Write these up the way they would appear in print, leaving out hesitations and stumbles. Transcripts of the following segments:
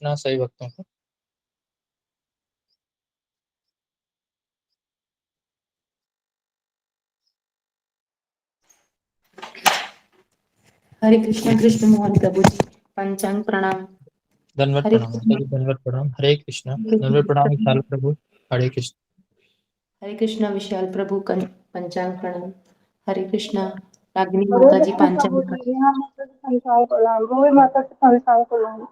कृष्णा सभी भक्तों को। हरे कृष्ण कृष्ण मोहन प्रभु जी पंचांग प्रणाम। धन्यवाद हरे प्रणाम माता जी, धन्यवाद प्रणाम। हरे कृष्णा, धन्यवाद प्रणाम विशाल प्रभु। हरे कृष्ण। हरे कृष्णा विशाल प्रभु पंचांग प्रणाम। हरे कृष्णा रागिनी माता जी पंचांग प्रणाम।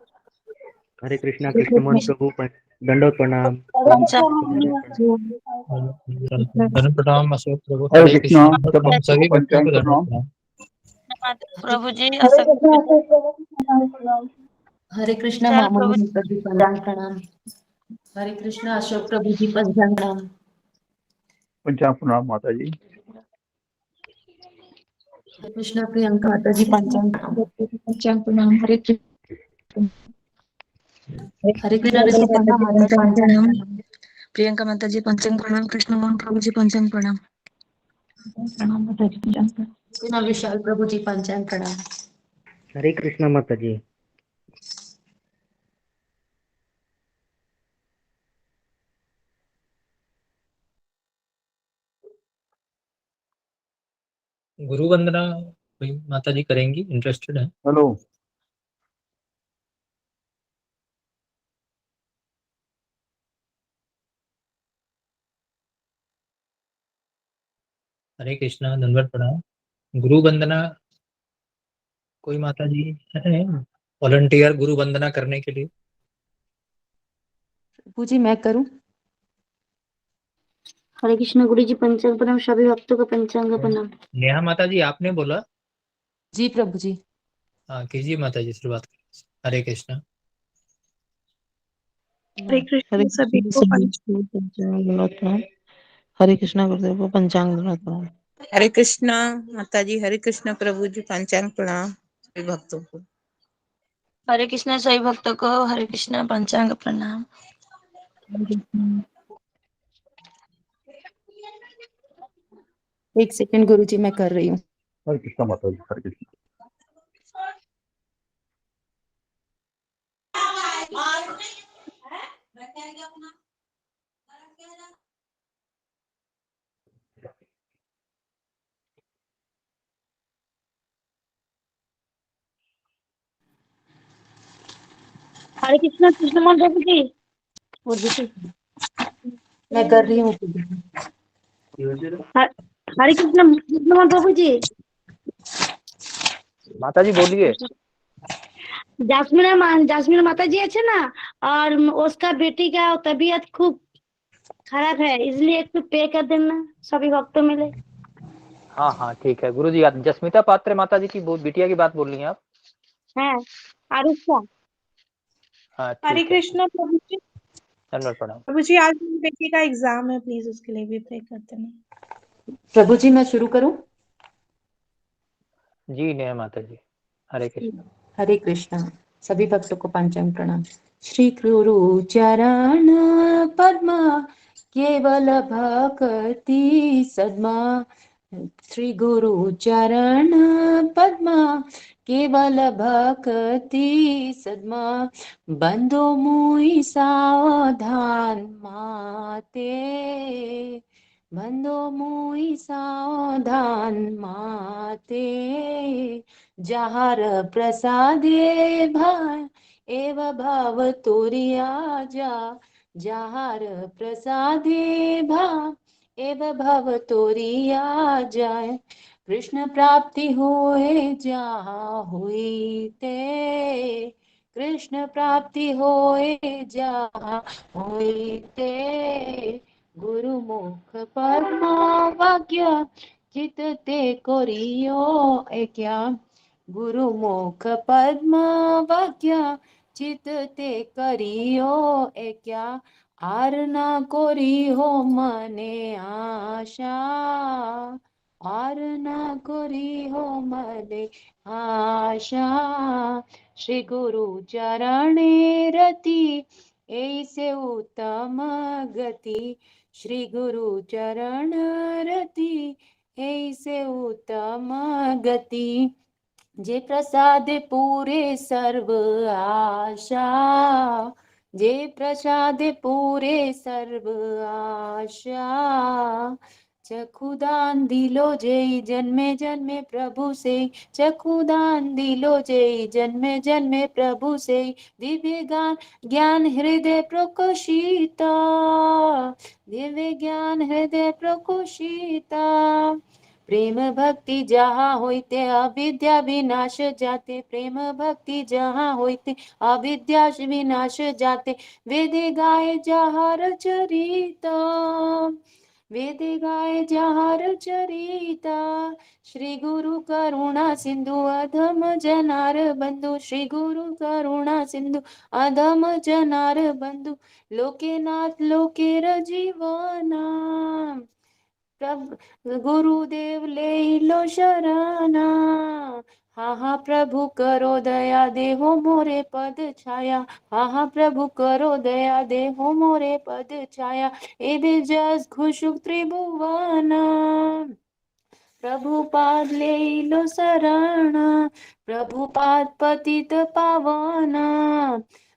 हरे कृष्णा कृष्ण मोहन प्रभु दंडोत प्रणाम। धन्यवाद प्रणाम अशोक प्रभु। हरे कृष्णा सभी भक्तों को धन्यवाद प्रणाम। प्रभु जी हरे कृष्णा मामूली माता जी पंचांग प्रणाम। हरे कृष्णा अशोक प्रभु जी पंचांग प्रणाम। पंचांग प्रणाम माता जी। हरे कृष्णा प्रियंका माता जी पंचांग प्रणाम। हरे कृष्णा ऋषिपर्णा माता जी पंचांग प्रणाम। प्रियंका माता जी पंचांग प्रणाम। कृष्ण मोहन प्रभु जी पंचांग प्रणाम। प्रणाम माता जी पंचांग प्रणाम। कृष्णा विशाल प्रभु जी पंचांग प्रणाम। हरे कृष्णा माता जी। गुरु वंदना माता जी करेंगी, इंटरेस्टेड है। हेलो। हरे कृष्णा, धन्यवाद प्रणाम। गुरु वंदना कोई माता जी है वॉलंटियर गुरु वंदना करने के लिए? प्रभु जी मैं करूं? हरे कृष्ण गुरु जी पंचांग प्रणाम। सभी भक्तों को पंचांग प्रणाम। नेहा माता जी आपने बोला? जी प्रभु जी। हाँ कीजिए माता जी, शुरुआत कीजिए। हरे कृष्णा। हरे कृष्ण सभी को पंचांग प्रणाम। हरे कृष्णा गुरुदेव को पंचांग प्रणाम। हरे कृष्णा माता जी। हरे कृष्णा प्रभु जी पंचांग प्रणाम सभी भक्तों को। हरे कृष्णा सभी भक्तों को हरे कृष्णा पंचांग प्रणाम। एक सेकंड गुरु जी मैं कर रही हूँ। हरे कृष्णा माता जी। हरे कृष्णा। हरे कृष्ण कृष्ण मोहन प्रभु जी। मैं कर रही हूँ। हरे कृष्ण कृष्ण मोहन प्रभु जी। माता जी बोलिए। जासमीन माता जी अच्छे ना, और उसका बेटी का तबीयत खूब खराब है, इसलिए एक पे कर देना, सभी भक्तों मिले। हाँ हाँ ठीक है गुरु जी। जस्मिता पात्र माता जी की बिटिया की बात बोल रही हैं आप? है आरुषा। हाँ हरे ठीक है। कृष्णा प्रभु जी। धन्यवाद प्रणाम। प्रभु जी आज मेरी बेटी का एग्जाम है, प्लीज उसके लिए भी प्रे कर देना। प्रभु जी मैं शुरू करूं? जी नेहा माता जी। हरे कृष्ण। हरे कृष्णा सभी भक्तों को पंचांग प्रणाम। श्री गुरु चरण पद्मा केवल भक्ति सद्मा। श्री गुरु चरण पद्मा केवल भक्ति सद्मा। बंदो मुई सावधान माते। बंदो मुई सावधान माते। जहार प्रसादे भान एव भाव तोरिया जा। जहार प्रसादे भाव एव भव तोरिया जाय। कृष्ण प्राप्ति होए जहाँ हुई ते। कृष्ण प्राप्ति होए जहाँ हुई ते। गुरु मुख परमावाक्य चित ते कोरियो क्या। गुरु मुख पद्मवाक्य चित ते करियो क्या। आर न कोरी हो मने आशा। आर न कोरी हो मने आशा। श्री गुरु चरणे रति ऐसे उत्तम गति। श्री गुरु चरण रति ऐसे उत्तम गति। जे प्रसाद पूरे सर्व आशा, जे प्रसाद पूरे सर्व आशा, चखुदान दिलो जय जन्मे जन्मे प्रभु से, चखुदान दिलो जय जन्मे जन्मे प्रभु से, दिव्य ज्ञान हृदय प्रकाशिता, दिव्य ज्ञान हृदय प्रकाशिता, प्रेम भक्ति जहाँ होते अविद्या विनाश जाते, प्रेम भक्ति जहाँ होते अविद्या विनाश जाते, वेद गाए जहाँ चरिता, वेद गाए जहाँ चरिता, श्री गुरु करुणा सिंधु अधम जनार बंधु, श्री गुरु करुणा सिंधु अधम जनार बंधु, लोकेनाथ लोकेर जीवना, प्रभु गुरुदेव ले लो शरणा, हाँ हाँ प्रभु करो दया देहो मोरे पद छाया, हाँ हाँ प्रभु करो दया देहो मोरे पद छाया, एदे जस खुशुक त्रिभुवना, प्रभुपाद ले लो शरणा, प्रभुपाद पतित पावना,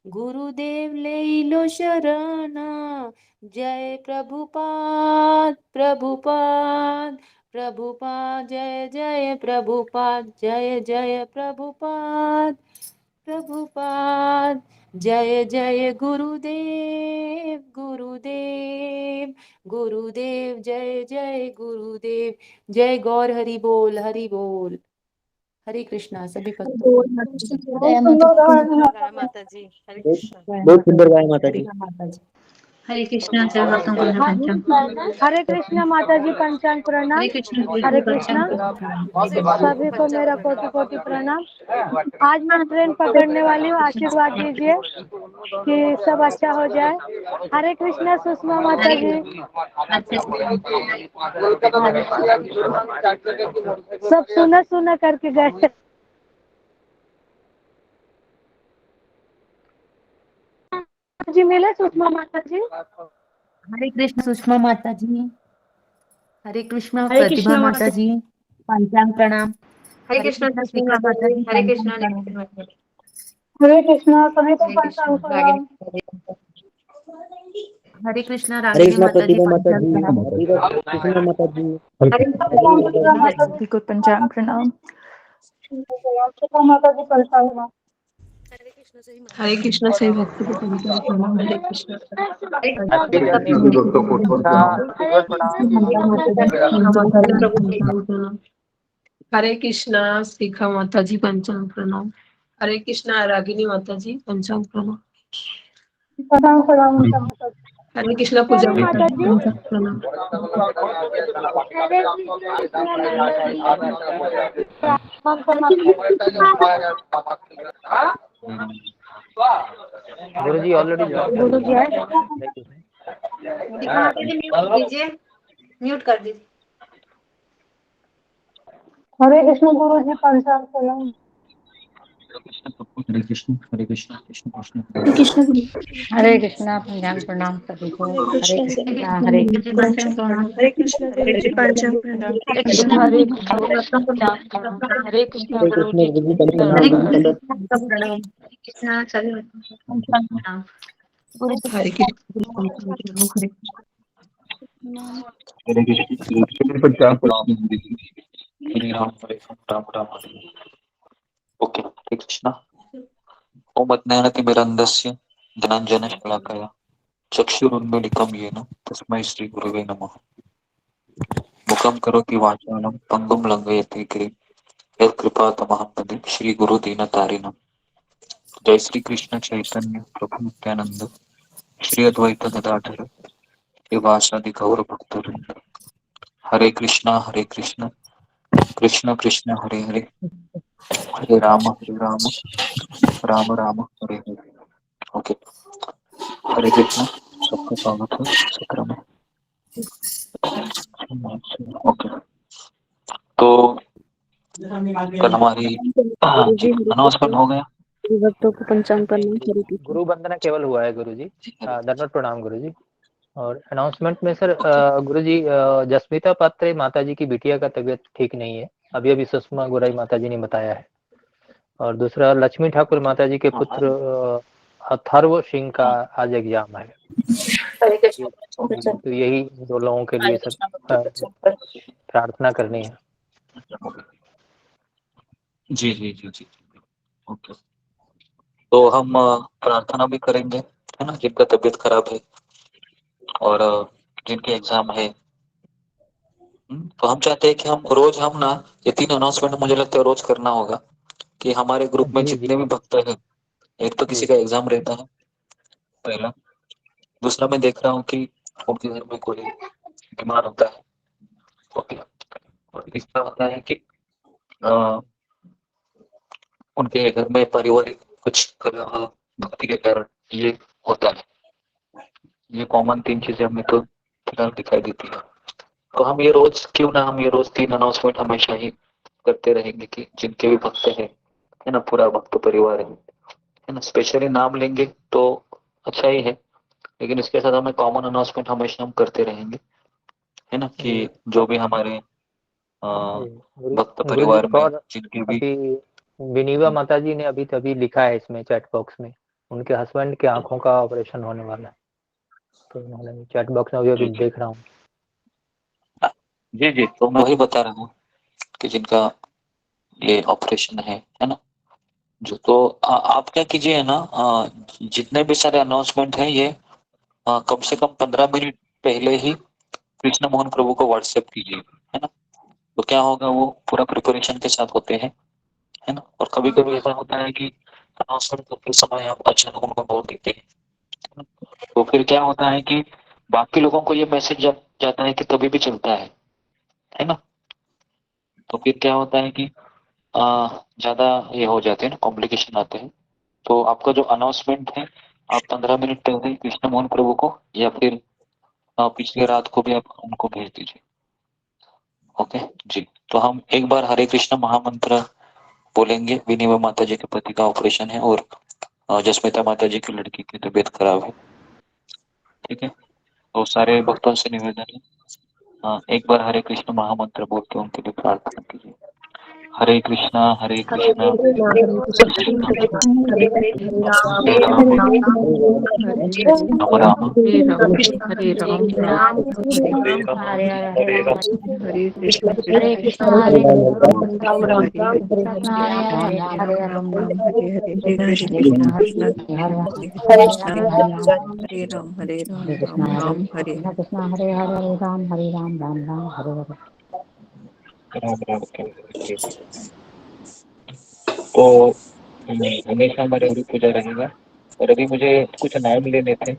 गुरुदेव ले लो शरणा, जय प्रभुपाद प्रभुपाद प्रभुपाद, जय जय प्रभुपाद, जय जय प्रभुपाद प्रभुपाद, जय जय गुरुदेव गुरुदेव गुरुदेव, जय जय गुरुदेव, जय गौर हरि बोल हरि बोल। हरे कृष्णा सभी भक्तों को। माता जी हरे कृष्ण। बहुत सुंदर गाय माता जी। माता जी हरे कृष्णा जय भक्तों को पंचांग। हरे कृष्णा माता जी पंचांग प्रणाम। हरे कृष्णा हरे कृष्णा सभी को मेरा कोटि कोटि प्रणाम। आज मैं ट्रेन पकड़ने वाली हूँ, आशीर्वाद दीजिए कि सब अच्छा हो जाए। हरे कृष्णा सुषमा माता जी। सब सुना सुना करके गए। जी मिले सुषमा माता जी। हरे कृष्ण सुषमा माता जी, हरे कृष्णा प्रतिभा माता जी पंचांग प्रणाम। हरे कृष्णा शिखा माता जी हरे कृष्णा पंचांग प्रणाम। हरे कृष्णा सभी को पंचांग प्रणाम। हरे कृष्णा हरे रागिनी कृष्णा माता जी प्रतिभा माता पंचांग जी। प्रणाम। कृष्ण माता जी। सभी को पंचांग प्रणाम। शिखा माता जी पंचांग प्रणाम। हरे कृष्ण सभी भक्तों को पंचांग प्रणाम। हरे कृष्ण। हरे कृष्णा शिखा माता जी पंचांग प्रणाम। हरे कृष्णा रागिनी माता जी पंचांग प्रणाम। पंचांग प्रणाम उनका माता जी। हरे कृष्णा पूजा माता माता जी जी। पंचांग प्रणाम। गुरु जी ऑलरेडी ज्वाइन कर गुरु जी लिए। है। म्यूट कर दीजिए। हरे कृष्ण गुरु जी पंचांग प्रणाम। हरे कृष्ण कृष्ण कृष्ण। हरे कृष्णा पंचांग प्रणाम सभी को। हरे कृष्णा हरे पंचांग प्रणाम। हरे कृष्ण गुरु जी पंचांग प्रणाम। हरे कृष्णा हरे हरे कृष्णा हरे गुरु कृष्ण जी गुरु जी पंचांग हरे प्रणाम। कृष्णा सभी पंचांग प्रणाम। हरे कृष्ण पंचांग प्रणाम। हरे हरे कृष्ण पंचांग प्रणाम। हरे राम राम राम हरे। ओके हरे कृष्णा। ओम अज्ञानतिमिरन्धस्य धनञ्जनशलाकया चक्षुरुन्मीलितं येन तस्मै श्रीगुरवे नमः। मुखं करोति वाचालं पङ्गुं लङ्घयति गिरिं यत्कृपातमहं वन्दे श्रीगुरुदीनतारिणम्। जय श्री कृष्ण चैतन्य प्रभु नित्यानंद श्री अद्वैत गदाधर श्रीवासादि गौर भक्तवृंद। हरे कृष्ण कृष्ण कृष्ण हरे हरे हरे राम राम राम हरे हरे। ओके हरे कृष्ण सबका स्वागत है सत्र में। ओके तो कल हमारी जी अनाउंसमेंट हो गया। भक्तों को पंचांग प्रणाम। हरे कृष्ण। गुरु वंदना केवल हुआ है गुरु जी। दंडवत प्रणाम गुरु जी। और अनाउंसमेंट में सर गुरु जी जस्मिता पात्रे माता जी की बिटिया का तबीयत ठीक नहीं है, अभी अभी सुषमा गोराई माता जी ने बताया है। और दूसरा लक्ष्मी ठाकुर माता जी के पुत्र अथर्व सिंह का आज एग्जाम है। तो यही दो लोगों के लिए सब प्रार्थना करनी है। जी जी जी जी ओके। तो हम प्रार्थना भी करेंगे, है ना, जिनका तबीयत खराब है और जिनके एग्जाम है। तो हम चाहते हैं कि हम ना ये 3 अनाउंसमेंट मुझे लगता है रोज करना होगा कि हमारे ग्रुप में जी जी जितने भी भक्त हैं, एक तो किसी का एग्जाम रहता है पहला, दूसरा मैं देख रहा हूँ कि उनके घर में कोई बीमार होता है, ओके, और तीसरा होता है कि अ, उनके घर में पारिवारिक कुछ भक्ति के कारण ये होता है। ये कॉमन 3 चीजें हमें तो फिलहाल दिखाई देती है। तो हम ये रोज क्यों ना हम ये रोज 3 अनाउंसमेंट हमेशा ही करते रहेंगे कि जिनके भी भक्त है ना, पूरा भक्त परिवार है ना, स्पेशली नाम लेंगे तो अच्छा ही है, लेकिन इसके साथ हमें कॉमन अनाउंसमेंट हमेशा हम करते रहेंगे, है ना, कि जो भी हमारे भक्त गुरु जी परिवार में और जिनके भी अभी विनीवा माता जी ने अभी तभी लिखा है इसमें चैट बॉक्स में, उनके हस्बैंड के आंखों का ऑपरेशन होने वाला है, तो उन्होंने चैट बॉक्स में अभी देख रहा हूँ। जी जी, तो मैं वही बता रहा हूँ कि जिनका ये ऑपरेशन है ना, जो तो आप क्या कीजिए ना, जितने भी सारे अनाउंसमेंट है ये कम से कम 15 मिनट पहले ही कृष्ण मोहन प्रभु को व्हाट्सएप कीजिए, है ना, तो क्या होगा, वो पूरा प्रिपरेशन के साथ होते हैं, है ना, और कभी कभी ऐसा होता है कि अनाउंसमेंट करते समय आप अचानक उनको बोल देते हैं, तो फिर क्या होता है कि बाकी लोगों को ये मैसेज जाता है कि तभी भी चलता है ना, तो फिर क्या होता है कि ज्यादा ये हो जाते हैं ना, कॉम्प्लिकेशन आते हैं। तो आपका जो अनाउंसमेंट है आप 15 मिनट पहले कृष्ण मोहन प्रभु को या फिर पिछली रात को भी आप उनको भेज दीजिए, ओके जी। तो हम एक बार हरे कृष्ण महामंत्र बोलेंगे। विनीवा माता जी के पति का ऑपरेशन है और जसमिता माता जी की लड़की की तबीयत खराब है, ठीक है। तो सारे भक्तों से निवेदन है, एक बार हरे कृष्ण महामंत्र बोल के उनके लिए प्रार्थना कीजिए। हरे कृष्णा कृष्ण हरे राम राम राम हरे राम हरे राम राम हरे हरे राम राम हरे हरे राम हरे कृष्ण हरे कृष्ण हरे राम राम हरे कृष्ण हरे हरे हरे हरे राम राम राम हरे हरे हरे हरे कृष्ण कृष्ण हरे कृष्ण हरे हरे हरे हरे हरे राम हरे राम हरे कृष्ण राम राम हरे हरे कृष्ण हरे हरे राम राम राम हरे हरे। तो हमेशा हमारे गुरु पूजा रहेगा। और अभी मुझे कुछ नाम लेने थे,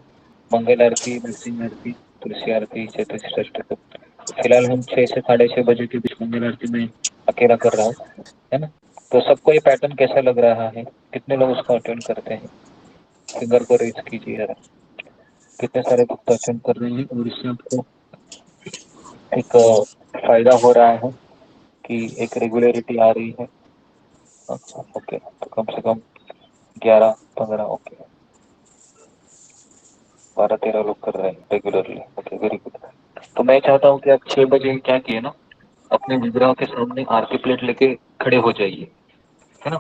मंगल आरती, नरसिंह आरती, तुलसी आरती, चतुर्थी अष्टकम। फिलहाल हम 6 से 6:30 बजे के बीच मंगल आरती में अकेला कर रहा हूँ, है ना। तो सबको ये पैटर्न कैसा लग रहा है, कितने लोग उसको अटेंड करते हैं, फिंगर को रेज कीजिए जरा, कितने सारे भक्त अटेंड कर रहे हैं और इससे आपको एक फायदा हो रहा है कि एक रेगुलरिटी आ रही है। अच्छा ओके, तो कम से कम 11-15 ओके 12-13 लोग कर रहे हैं रेगुलरली, ओके वेरी गुड। तो मैं चाहता हूँ कि आप 6 बजे क्या किए ना, अपने विग्रह के सामने आरती प्लेट लेके खड़े हो जाइए, है ना।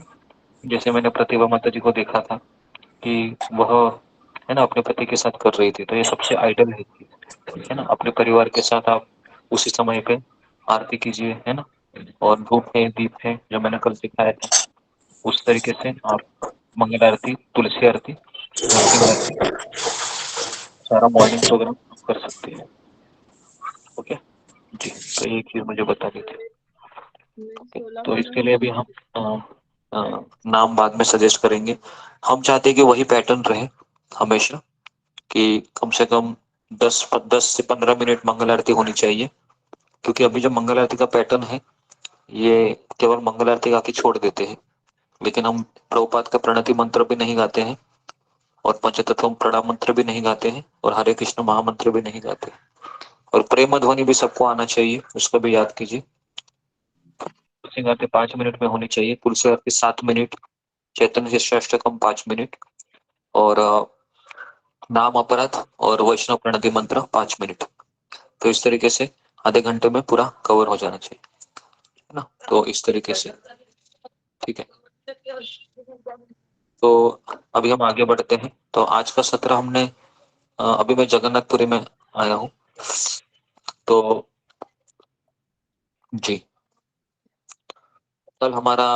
जैसे मैंने प्रतिभा माता जी को देखा था कि वह, है ना, अपने पति के साथ कर रही थी, तो ये सबसे आइडल है ना। अपने परिवार के साथ आप उसी समय पे आरती कीजिए, है ना, और धूप है, दीप है, जो मैंने कल सिखाया था उस तरीके से आप मंगल आरती, तुलसी आरती, नरसिंह आरती, सारा मॉर्निंग प्रोग्राम कर सकते हैं, ओके जी। तो ये चीज मुझे बता दी थी, ओके। तो इसके लिए भी हम नाम बाद में सजेस्ट करेंगे। हम चाहते हैं कि वही पैटर्न रहे हमेशा, कि कम से कम 10 से 15 मिनट मंगल आरती होनी चाहिए, क्योंकि अभी जो मंगल आरती का पैटर्न है ये केवल मंगल आरती गा के छोड़ देते हैं, लेकिन हम प्रभुपाद का प्रणति मंत्र भी नहीं गाते हैं और पंचतत्व प्रणाम मंत्र भी नहीं गाते हैं और हरे कृष्ण महामंत्र भी नहीं गाते, और प्रेम ध्वनि भी सबको आना चाहिए, उसको भी याद कीजिए। तुलसी आरती 5 मिनट में होनी चाहिए, तुलसी आरती 7 मिनट, चैतन्य शिष्टाष्टकम 5 मिनट, और नाम अपराध और वैष्णव प्रणति मंत्र 5 मिनट। तो इस तरीके से आधे घंटे में पूरा कवर हो जाना चाहिए, है ना। तो इस तरीके से ठीक है। तो अभी हम आगे बढ़ते हैं। तो आज का सत्र हमने अभी मैं जगन्नाथपुरी में आया हूँ। तो जी, कल हमारा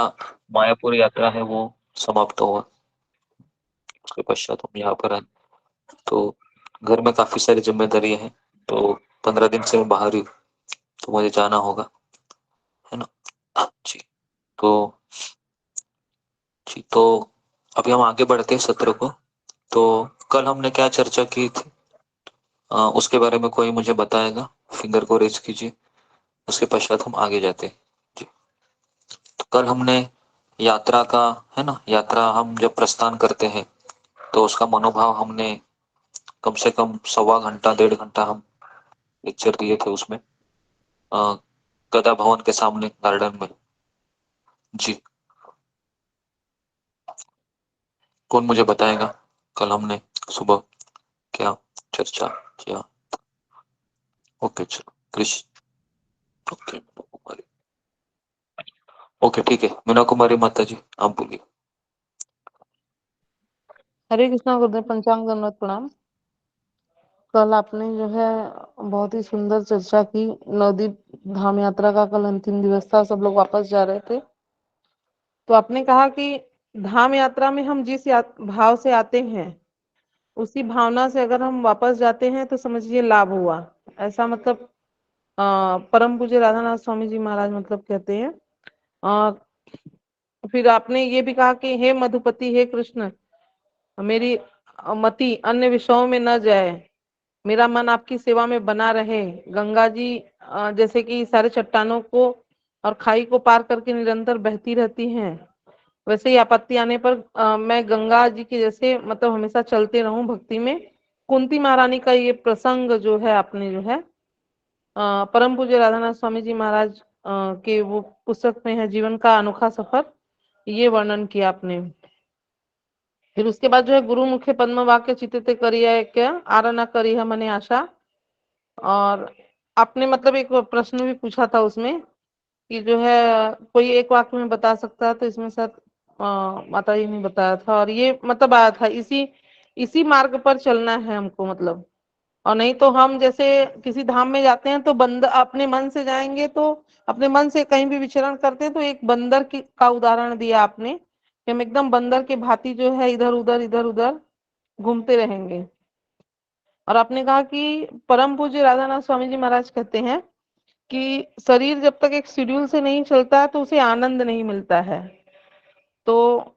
मायापुर यात्रा है वो समाप्त हुआ। उसके पश्चात हम यहाँ पर आए। तो घर में काफी सारी जिम्मेदारियां हैं। तो 15 दिन से मैं बाहर ही हूँ, तो मुझे जाना होगा, है ना। जी, तो जी, तो अभी हम आगे बढ़ते हैं सत्र को। तो कल हमने क्या चर्चा की थी, उसके बारे में कोई मुझे बताएगा? फिंगर को रेज कीजिए। उसके पश्चात हम आगे जाते हैं। जी, तो कल हमने यात्रा का, है ना, यात्रा हम जब प्रस्थान करते हैं तो उसका मनोभाव हमने कम से कम 1.25 घंटा 1.5 घंटा हम लेक्चर दिए थे उसमें, गदा भवन के सामने गार्डन में। जी, कौन मुझे बताएगा कल हमने सुबह क्या चर्चा किया? ओके, चलो कृष्ण। ओके मीना कुमारी। ओके ठीक है, मीना कुमारी माता जी आप बोलिए। हरे कृष्णा गुरुदेव, पंचांग दंडवत प्रणाम। कल आपने जो है बहुत ही सुंदर चर्चा की। नवदीप धाम यात्रा का कल अंतिम दिवस था, सब लोग वापस जा रहे थे। तो आपने कहा कि धाम यात्रा में हम जिस भाव से आते हैं उसी भावना से अगर हम वापस जाते हैं तो समझिए लाभ हुआ। ऐसा मतलब परम पूज्य राधानाथ स्वामी जी महाराज मतलब कहते हैं। आ, फिर आपने ये भी कहा कि हे मधुपति, हे कृष्ण, मेरी मति अन्य विषयों में न जाए, मेरा मन आपकी सेवा में बना रहे। गंगा जी जैसे कि सारे चट्टानों को और खाई को पार करके निरंतर बहती रहती हैं, वैसे ही आपत्ति आने पर मैं गंगा जी के जैसे मतलब हमेशा चलते रहूं भक्ति में। कुंती महारानी का ये प्रसंग जो है आपने जो है परम पूज्य राधानाथ स्वामी जी महाराज के वो पुस्तक में है, जीवन का अनोखा सफर, ये वर्णन किया आपने। फिर उसके बाद जो है गुरु मुखे पद्म वाक्य चित्ते करिए क्या आर न करी है मने आशा। और आपने मतलब एक प्रश्न भी पूछा था उसमें कि जो है कोई एक वाक्य में बता सकता है, तो इसमें शायद माता जी ने बताया था। और ये मतलब आया था इसी इसी मार्ग पर चलना है हमको मतलब। और नहीं तो हम जैसे किसी धाम में जाते हैं तो बंदर अपने मन से जाएंगे, तो अपने मन से कहीं भी विचरण करते हैं, तो एक बंदर की का उदाहरण दिया आपने कि हम एकदम बंदर के भांति जो है इधर उधर घूमते रहेंगे। और आपने कहा कि परम पूज्य राधानाथ स्वामी जी महाराज कहते हैं कि शरीर जब तक एक शेड्यूल से नहीं चलता है तो उसे आनंद नहीं मिलता है। तो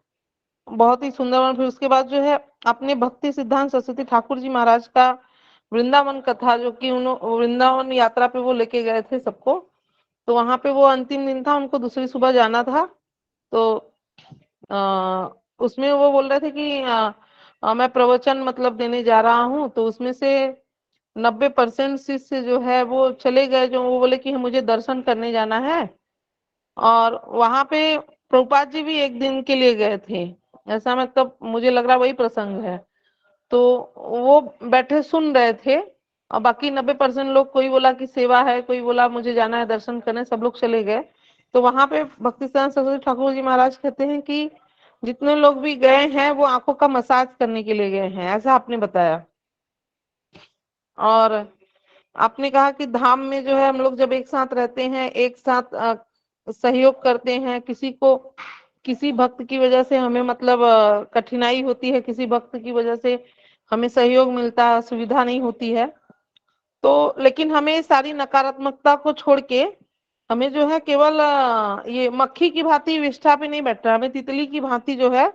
बहुत ही सुंदर। और फिर उसके बाद जो है अपने भक्ति सिद्धांत सरस्वती ठाकुर जी महाराज का वृंदावन कथा, जो कि वृंदावन यात्रा पे वो लेके गए थे सबको, तो वहां पे वो अंतिम दिन था, उनको दूसरी सुबह जाना था। तो उसमें वो बोल रहे थे कि मैं प्रवचन मतलब देने जा रहा हूँ। तो उसमें से 90% शिष्य जो है वो चले गए, जो वो बोले कि मुझे दर्शन करने जाना है। और वहां पे प्रभुपाद जी भी एक दिन के लिए गए थे, ऐसा मतलब मुझे लग रहा वही प्रसंग है। तो वो बैठे सुन रहे थे, और बाकी 90% लोग, कोई बोला कि सेवा है, कोई बोला मुझे जाना है दर्शन करने, सब लोग चले गए। तो वहां पे भक्ति सिद्धांत सरस्वती ठाकुर जी महाराज कहते हैं कि जितने लोग भी गए हैं वो आंखों का मसाज करने के लिए गए हैं, ऐसा आपने बताया। और आपने कहा कि धाम में जो है हम लोग जब एक साथ रहते हैं, एक साथ सहयोग करते हैं, किसी को किसी भक्त की वजह से हमें मतलब कठिनाई होती है, किसी भक्त की वजह से हमें सहयोग मिलता है, सुविधा नहीं होती है, तो लेकिन हमें सारी नकारात्मकता को छोड़ के हमें जो है केवल ये मक्खी की भांति विष्ठा पे नहीं बैठना, हमें तितली की भांति जो है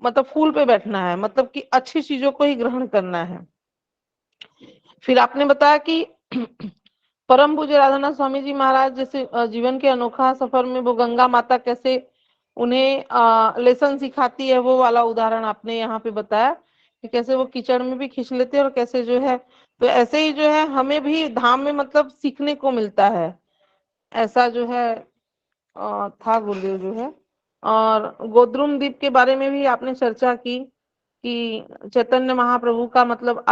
मतलब फूल पे बैठना है, मतलब कि अच्छी चीजों को ही ग्रहण करना है। फिर आपने बताया कि परम पूज्य राधानाथ स्वामी जी महाराज जैसे जीवन के अनोखा सफर में वो गंगा माता कैसे उन्हें लेसन सिखाती है, वो वाला उदाहरण आपने यहाँ पे बताया कि कैसे वो कीचड़ में भी खींच लेते हैं और कैसे जो है, तो ऐसे ही जो है हमें भी धाम में मतलब सीखने को मिलता है, ऐसा जो है था गुरुदेव जो है। और गोद्रुम द्वीप के बारे में भी आपने चर्चा की कि चैतन्य महाप्रभु का मतलब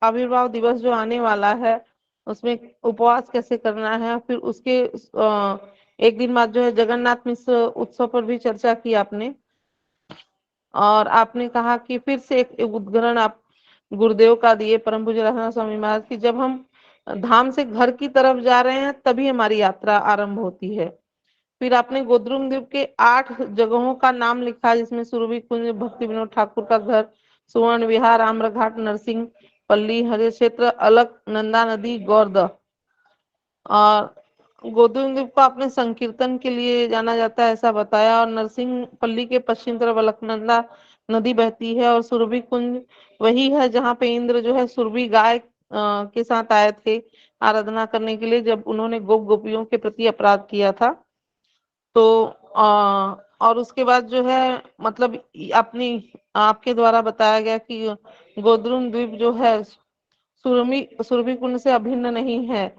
आविर्भाव दिवस जो आने वाला है उसमें उपवास कैसे करना है, फिर उसके एक दिन बाद जो है जगन्नाथ मिश्र उत्सव पर भी चर्चा की आपने, और आपने कहा कि फिर से एक उद्धरण आप गुरुदेव का दिए परम पूज्य राधानाथ स्वामी महाराज की, जब हम धाम से घर की तरफ जा रहे हैं तभी हमारी यात्रा आरंभ होती है। फिर आपने गोद्रुम द्वीप के 8 जगहों का नाम लिखा, जिसमें सुरभि कुंज, भक्ति विनोद ठाकुर का घर, सुवर्ण विहार, आम्रघाट, नरसिंह पल्ली, हरे क्षेत्र, अलक, नंदा नदी, गौरदह। और गोद्रुम द्वीप को आपने संकीर्तन के लिए जाना जाता है ऐसा बताया, और नरसिंह पल्ली के पश्चिम तरफ अलकनंदा नदी बहती है, और सुरभि कुंज वही है जहाँ पे इंद्र जो है सुरभि गाय के साथ आए थे आराधना करने के लिए, जब उन्होंने गोपियों के प्रति अपराध किया था। तो और उसके बाद जो है मतलब अपनी आपके द्वारा बताया गया कि गोद्रुम द्वीप जो है सुरभि कुंड से अभिन्न नहीं है,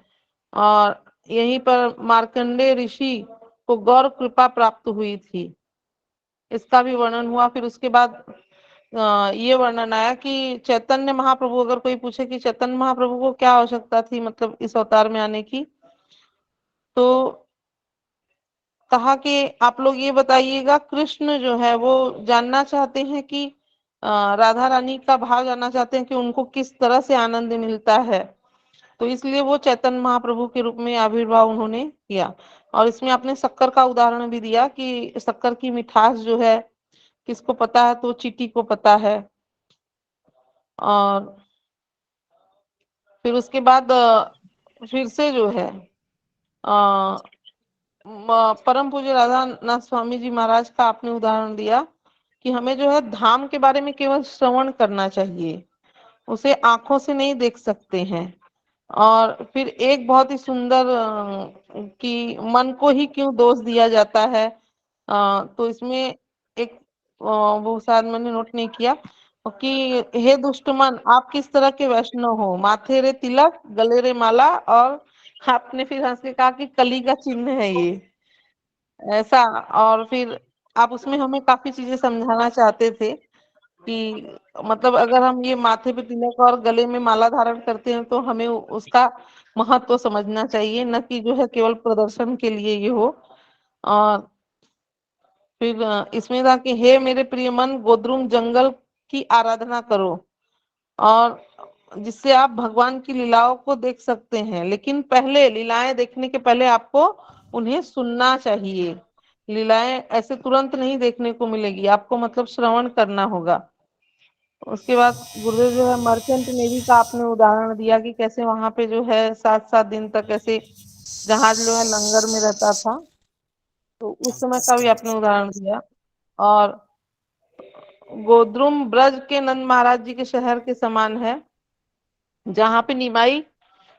और यहीं पर मार्कंडेय ऋषि को गौर कृपा प्राप्त हुई थी, इसका भी वर्णन हुआ। फिर उसके बाद ये वर्णन आया कि चैतन्य महाप्रभु, अगर कोई पूछे कि चैतन्य महाप्रभु को क्या आवश्यकता थी मतलब इस अवतार में आने की, तो कहा कि आप लोग ये बताइएगा, कृष्ण जो है वो जानना चाहते हैं कि राधा रानी का भाव जानना चाहते हैं कि उनको किस तरह से आनंद मिलता है, तो इसलिए वो चैतन्य महाप्रभु के रूप में आविर्भाव उन्होंने किया। और इसमें आपने शक्कर का उदाहरण भी दिया कि शक्कर की मिठास जो है किसको पता है, तो चींटी को पता है। और फिर उसके बाद फिर से जो है परम पूज्य राधानाथ स्वामी जी महाराज का आपने उदाहरण दिया कि हमें जो है धाम के बारे में केवल श्रवण करना चाहिए, उसे आंखों से नहीं देख सकते हैं। और फिर एक बहुत ही सुंदर कि मन को ही क्यों दोष दिया जाता है, तो इसमें एक वो शायद मैंने नोट नहीं किया कि हे दुष्ट मन, आप किस तरह के वैष्णव हो, माथे रे तिलक, गले रे माला, और आपने फिर हंस के कहा कि कली का चिन्ह है ये, ऐसा। और फिर आप उसमें हमें काफी चीजें समझाना चाहते थे कि मतलब अगर हम ये माथे पे तिलक और गले में माला धारण करते हैं तो हमें उसका महत्व समझना चाहिए, न कि जो है केवल प्रदर्शन के लिए ये हो। और फिर इसमें था कि हे मेरे प्रिय मन, गोद्रुम जंगल की आराधना करो, और जिससे आप भगवान की लीलाओं को देख सकते हैं, लेकिन पहले लीलाएं देखने के पहले आपको उन्हें सुनना चाहिए। लीलाएं ऐसे तुरंत नहीं देखने को मिलेगी, आपको मतलब श्रवण करना होगा। उसके बाद गुरुदेव जो है मर्चेंट नेवी का आपने उदाहरण दिया कि कैसे वहां पे जो है 7-7 दिन तक ऐसे जहाज जो है लंगर में रहता था, तो उस समय का भी आपने उदाहरण दिया। और गोद्रुम ब्रज के नंद महाराज जी के शहर के समान है, जहाँ पे निमाई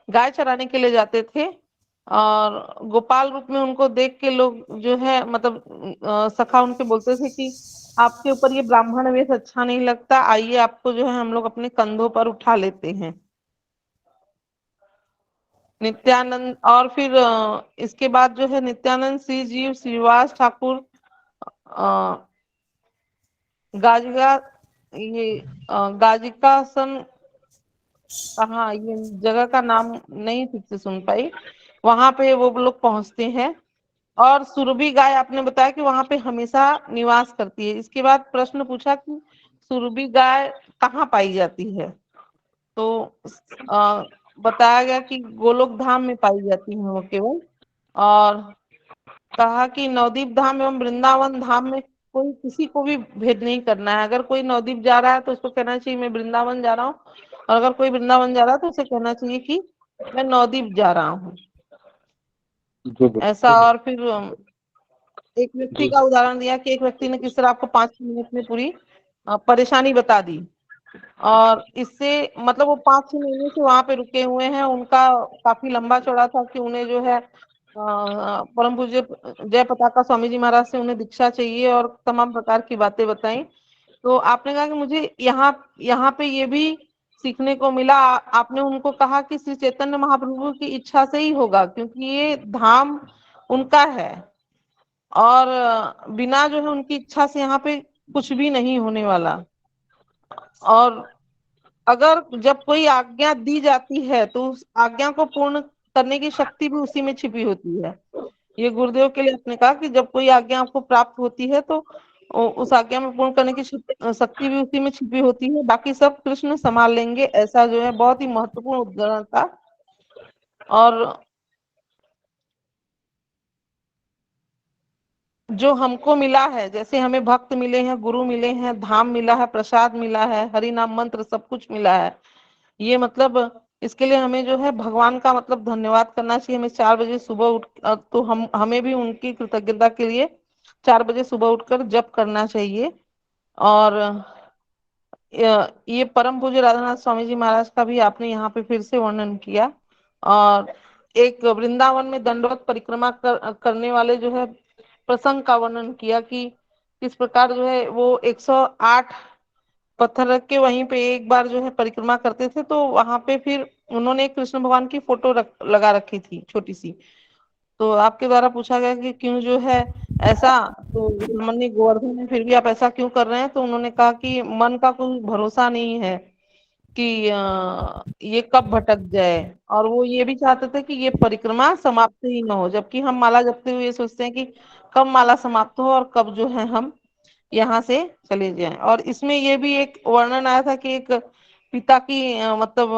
गाय चराने के लिए जाते थे, और गोपाल रूप में उनको देख के लोग जो है मतलब सखा उनके बोलते थे कि आपके ऊपर ये ब्राह्मण वेश अच्छा नहीं लगता, आइए आपको जो है हम लोग अपने कंधों पर उठा लेते हैं। नित्यानंद, और फिर इसके बाद जो है नित्यानंद श्री जीव श्रीवास ठाकुर गाजिका ये गाजिकासन, हाँ ये जगह का नाम नहीं ठीक से सुन पाई, वहां पे वो लोग पहुंचते हैं। और सुरभि गाय आपने बताया कि वहां पे हमेशा निवास करती है। इसके बाद प्रश्न पूछा कि सुरभि गाय कहाँ पाई जाती है, तो बताया गया कि गोलोक धाम में पाई जाती है वो केवल। और कहा कि नवदीप धाम एवं वृंदावन धाम में कोई किसी को भी भेद नहीं करना है, अगर कोई नवदीप जा रहा है तो उसको कहना चाहिए मैं वृंदावन जा रहा हूँ, और अगर कोई वृंदावन जा रहा है तो उसे कहना चाहिए कि मैं नवदीप जा रहा हूँ, ऐसा। और फिर एक व्यक्ति का उदाहरण दिया कि एक व्यक्ति ने किस तरह आपको 5 मिनट में पूरी परेशानी बता दी, और इससे मतलब वो 5-6 महीने से वहां पे रुके हुए हैं, उनका काफी लंबा चौड़ा था कि उन्हें जो है परम पूज्य जय पताका स्वामी जी महाराज से उन्हें दीक्षा चाहिए, और तमाम प्रकार की बातें बताई। तो आपने कहा कि मुझे यहाँ यहाँ पे ये भी सीखने को मिला, आपने उनको कहा कि श्री चैतन्य महाप्रभु की इच्छा से ही होगा, क्योंकि ये धाम उनका है, और बिना जो है उनकी इच्छा से यहाँ पे कुछ भी नहीं होने वाला। और अगर जब कोई आज्ञा दी जाती है तो उस आज्ञा को पूर्ण करने की शक्ति भी उसी में छिपी होती है। ये गुरुदेव के लिए आपने कहा कि जब कोई आज्ञा आपको प्राप्त होती है तो उस आज्ञा में पूर्ण करने की शक्ति भी उसी में छिपी होती है, बाकी सब कृष्ण संभाल लेंगे, ऐसा जो है बहुत ही महत्वपूर्ण उदाहरण था। और जो हमको मिला है, जैसे हमें भक्त मिले हैं, गुरु मिले हैं, धाम मिला है, प्रसाद मिला है, हरि नाम मंत्र सब कुछ मिला है, ये मतलब इसके लिए हमें जो है भगवान का मतलब धन्यवाद करना चाहिए। हमें 4 बजे सुबह उठ तो हमें भी उनकी कृतज्ञता के लिए 4 बजे सुबह उठकर जप करना चाहिए। और ये परम पूज्य राधानाथ स्वामी जी महाराज का भी आपने यहाँ पे फिर से वर्णन किया। और एक वृंदावन में दंडवत परिक्रमा करने वाले जो है प्रसंग का वर्णन किया कि किस प्रकार जो है वो 108 पत्थर रख के वहीं पे एक बार जो है परिक्रमा करते थे, तो वहां पे फिर उन्होंने कृष्ण भगवान की फोटो लगा रखी थी छोटी सी। तो आपके द्वारा पूछा गया कि क्यों जो है ऐसा, तो सामान्य गोवर्धन है फिर भी आप ऐसा क्यों कर रहे हैं, तो उन्होंने कहा कि मन का कोई भरोसा नहीं है कि ये कब भटक जाए, और वो ये भी चाहते थे कि ये परिक्रमा समाप्त ही न हो, जबकि हम माला जपते हुए ये सोचते हैं कि कब माला समाप्त हो और कब जो है हम यहाँ से चले जाएं। और इसमें ये भी एक वर्णन आया था कि एक पिता की मतलब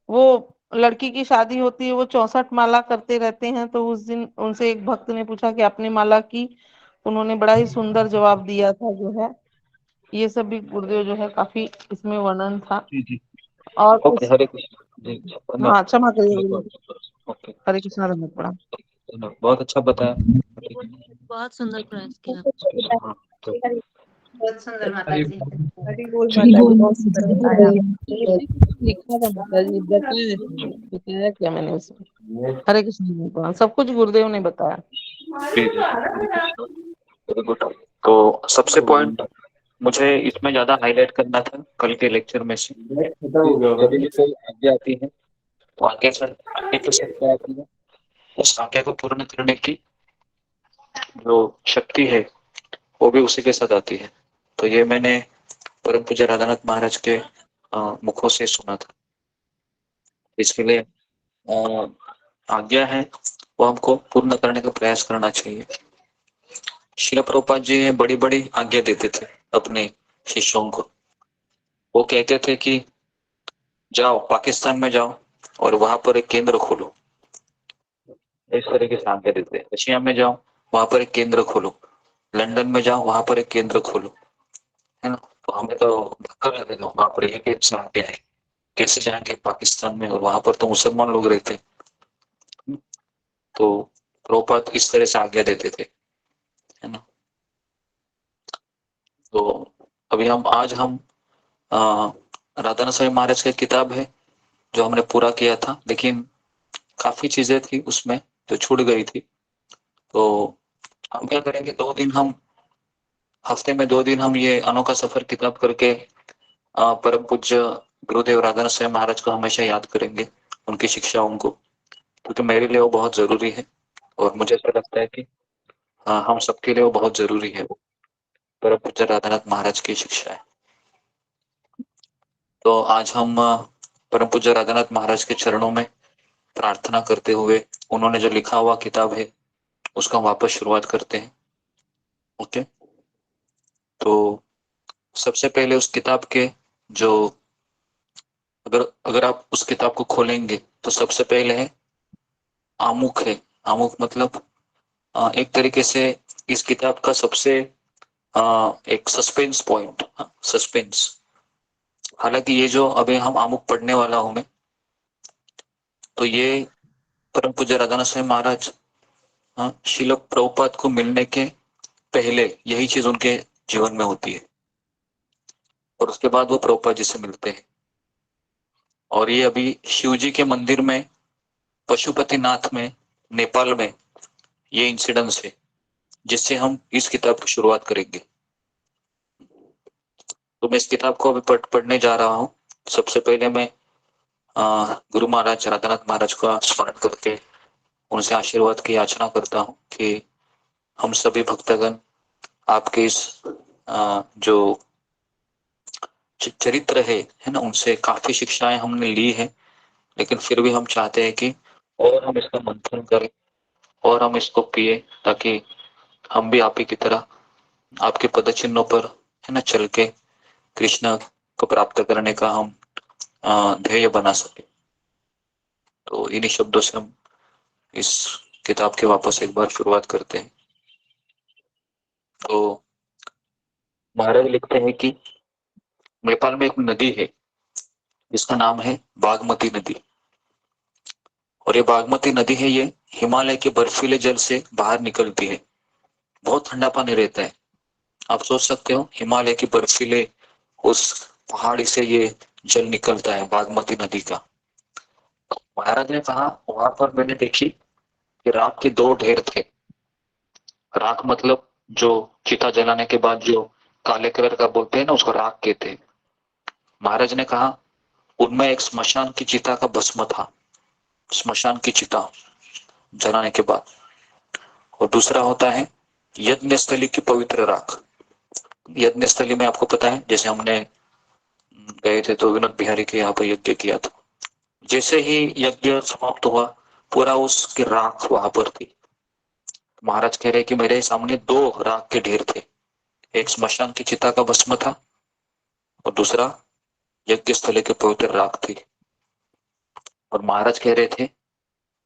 वो लड़की की शादी होती है, वो 64 माला करते रहते हैं, तो उस दिन उनसे एक भक्त ने पूछा कि आपने माला की, उन्होंने बड़ा ही सुंदर जवाब दिया था जो है। ये सब भी गुरुदेव जो है काफी इसमें वर्णन था। जी जी। और ओके, हरे कृष्ण जी। धन्यवाद। हाँ क्षमा करिए गुरुदेव। ओके, हरे कृष्णा धन्यवाद प्रणाम। धन्यवाद। बहुत अच्छा बताया। बहुत सुंदर प्रयास किया। हाँ, तो बहुत सुंदर माता हरि जी। हरि बोल हरि माता जी, बोल। बहुत सुंदर बताया। मूर्ति को कुछ लिखा था माता जी, बताया क्या मैंने उसमें। हरे कृष्ण भगवान, सब कुछ गुरुदेव ने बताया। जी जी, हरे कृष्ण। Very good. तो सबसे पॉइंट मुझे इसमें ज्यादा हाईलाइट करना था कल के लेक्चर में से, जब भी कोई आज्ञा आती है तो आगे के साथ क्या आती है, उस आज्ञा को पूर्ण करने की जो शक्ति है वो भी उसी के साथ आती है। तो ये मैंने परम पूज्य राधानाथ महाराज के मुखों से सुना था। इसके लिए आज्ञा है वो हमको पूर्ण करने का प्रयास करना चाहिए। श्रील प्रभुपाद जी बड़ी बड़ी आज्ञा देते थे अपने शिष्यों को। वो कहते थे कि जाओ पाकिस्तान में जाओ और वहां पर एक केंद्र खोलो, इस तरीके से आज्ञा देते। रशिया में जाओ वहां पर एक केंद्र खोलो, लंदन में जाओ वहां पर एक केंद्र खोलो, है ना। तो हमें तो धक्का लगेगा, वहां पर एक एक से आज्ञा है, कैसे जाएंगे पाकिस्तान में, और वहां पर तो मुसलमान लोग रहते। तो प्रभुपाद इस तरह से आज्ञा देते थे, है ना। तो अभी हम राधानाथ स्वामी महाराज की किताब है जो हमने पूरा किया था, लेकिन काफी चीजें थी उसमें जो छूट गई थी। तो हम क्या करेंगे, 2 दिन हम हफ्ते में 2 दिन हम ये अनोखा सफर किताब करके परम पूज्य गुरुदेव राधानाथ स्वामी महाराज को हमेशा याद करेंगे, उनकी शिक्षाओं को, क्योंकि मेरे लिए वो बहुत जरूरी है। और मुझे ऐसा लगता है कि हम सबके लिए वो बहुत जरूरी है, वो परम पूज्य राधानाथ महाराज की शिक्षा है। तो आज हम परम पूज्य राधानाथ महाराज के चरणों में प्रार्थना करते हुए उन्होंने जो लिखा हुआ किताब है उसका वापस शुरुआत करते हैं। ओके, तो सबसे पहले उस किताब के जो अगर अगर आप उस किताब को खोलेंगे तो सबसे पहले है आमुख है। आमुख मतलब एक तरीके से इस किताब का सबसे एक सस्पेंस पॉइंट, सस्पेंस। हालांकि ये जो अभी हम आमुख पढ़ने वाला हूं मैं, तो ये परम पूज्य राधानाथ स्वामी महाराज श्रील प्रभुपाद को मिलने के पहले यही चीज उनके जीवन में होती है, और उसके बाद वो प्रभुपाद जी से मिलते हैं। और ये अभी शिव जी के मंदिर में पशुपतिनाथ में नेपाल में ये इंसिडेंस है जिससे हम इस किताब की शुरुआत करेंगे। तो मैं इस किताब को अभी पढ़ने जा रहा हूँ। सबसे पहले मैं गुरु महाराज राधानाथ महाराज का स्मरण करके उनसे आशीर्वाद की याचना करता हूँ कि हम सभी भक्तगण आपके इस जो चरित्र है ना, उनसे काफी शिक्षाएं हमने ली है, लेकिन फिर भी हम चाहते हैं कि और हम इसका मंथन करें और हम इसको पिए ताकि हम भी आप ही की तरह आपके पद चिन्हों पर है ना चल के कृष्ण को प्राप्त करने का हम ध्येय बना सके। तो इन्हीं शब्दों से हम इस किताब के वापस एक बार शुरुआत करते हैं। तो महाराज लिखते हैं कि नेपाल में एक नदी है जिसका नाम है बागमती नदी, और ये बागमती नदी है, ये हिमालय के बर्फीले जल से बाहर निकलती है। बहुत ठंडा पानी रहता है। आप सोच सकते हो हिमालय की बर्फीले उस पहाड़ी से ये जल निकलता है बागमती नदी का। महाराज ने कहा वहां पर मैंने देखी कि राख के दो ढेर थे। राख मतलब जो चिता जलाने के बाद जो काले कलर का बोलते हैं ना, उसको राख कहते हैं। महाराज ने कहा उनमें एक स्मशान की चिता का भस्म था, स्मशान की चिता जलाने के बाद। और दूसरा होता है यज्ञ स्थली की पवित्र राख। यज्ञ स्थली में आपको पता है, जैसे हमने गए थे तो विनोद बिहारी के यहाँ पर यज्ञ किया था, जैसे ही यज्ञ समाप्त हुआ पूरा उसकी राख वहां पर थी। महाराज कह रहे कि मेरे सामने दो राख के ढेर थे, एक स्मशान की चिता का भस्म था और दूसरा यज्ञ स्थली की पवित्र राख थी। और महाराज कह रहे थे